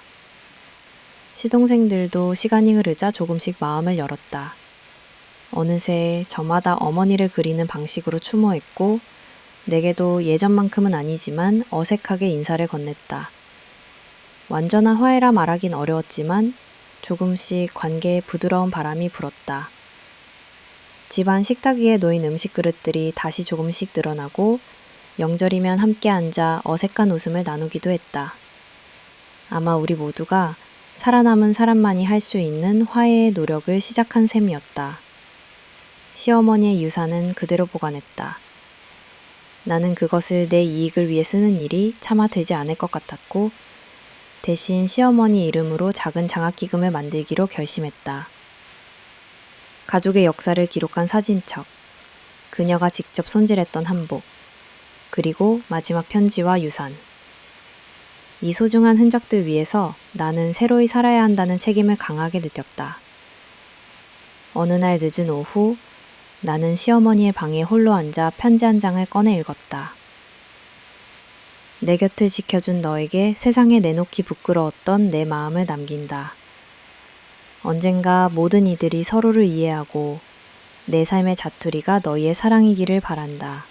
시동생들도 시간이 흐르자 조금씩 마음을 열었다. 어느새 저마다 어머니를 그리는 방식으로 추모했고 내게도 예전만큼은 아니지만 어색하게 인사를 건넸다. 완전한 화해라 말하긴 어려웠지만 조금씩 관계에 부드러운 바람이 불었다. 집안 식탁 위에 놓인 음식 그릇들이 다시 조금씩 늘어나고 명절이면 함께 앉아 어색한 웃음을 나누기도 했다. 아마 우리 모두가 살아남은 사람만이 할 수 있는 화해의 노력을 시작한 셈이었다. 시어머니의 유산은 그대로 보관했다. 나는 그것을 내 이익을 위해 쓰는 일이 차마 되지 않을 것 같았고 대신 시어머니 이름으로 작은 장학기금을 만들기로 결심했다. 가족의 역사를 기록한 사진첩, 그녀가 직접 손질했던 한복, 그리고 마지막 편지와 유산. 이 소중한 흔적들 위에서 나는 새로이 살아야 한다는 책임을 강하게 느꼈다. 어느 날 늦은 오후, 나는 시어머니의 방에 홀로 앉아 편지 한 장을 꺼내 읽었다. 내 곁을 지켜준 너에게 세상에 내놓기 부끄러웠던 내 마음을 남긴다. 언젠가 모든 이들이 서로를 이해하고 내 삶의 자투리가 너희의 사랑이기를 바란다.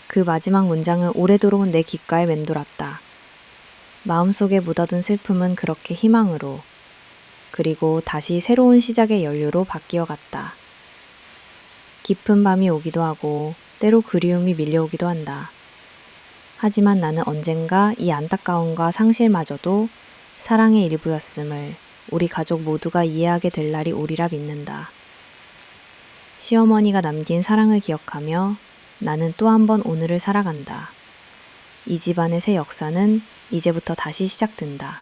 그 마지막 문장은 오래도록 내 귓가에 맴돌았다. 마음속에 묻어둔 슬픔은 그렇게 희망으로, 그리고 다시 새로운 시작의 연료로 바뀌어 갔다. 깊은 밤이 오기도 하고 때로 그리움이 밀려오기도 한다. 하지만 나는 언젠가 이 안타까움과 상실마저도 사랑의 일부였음을 우리 가족 모두가 이해하게 될 날이 오리라 믿는다. 시어머니가 남긴 사랑을 기억하며 나는 또 한 번 오늘을 살아간다. 이 집안의 새 역사는 이제부터 다시 시작된다.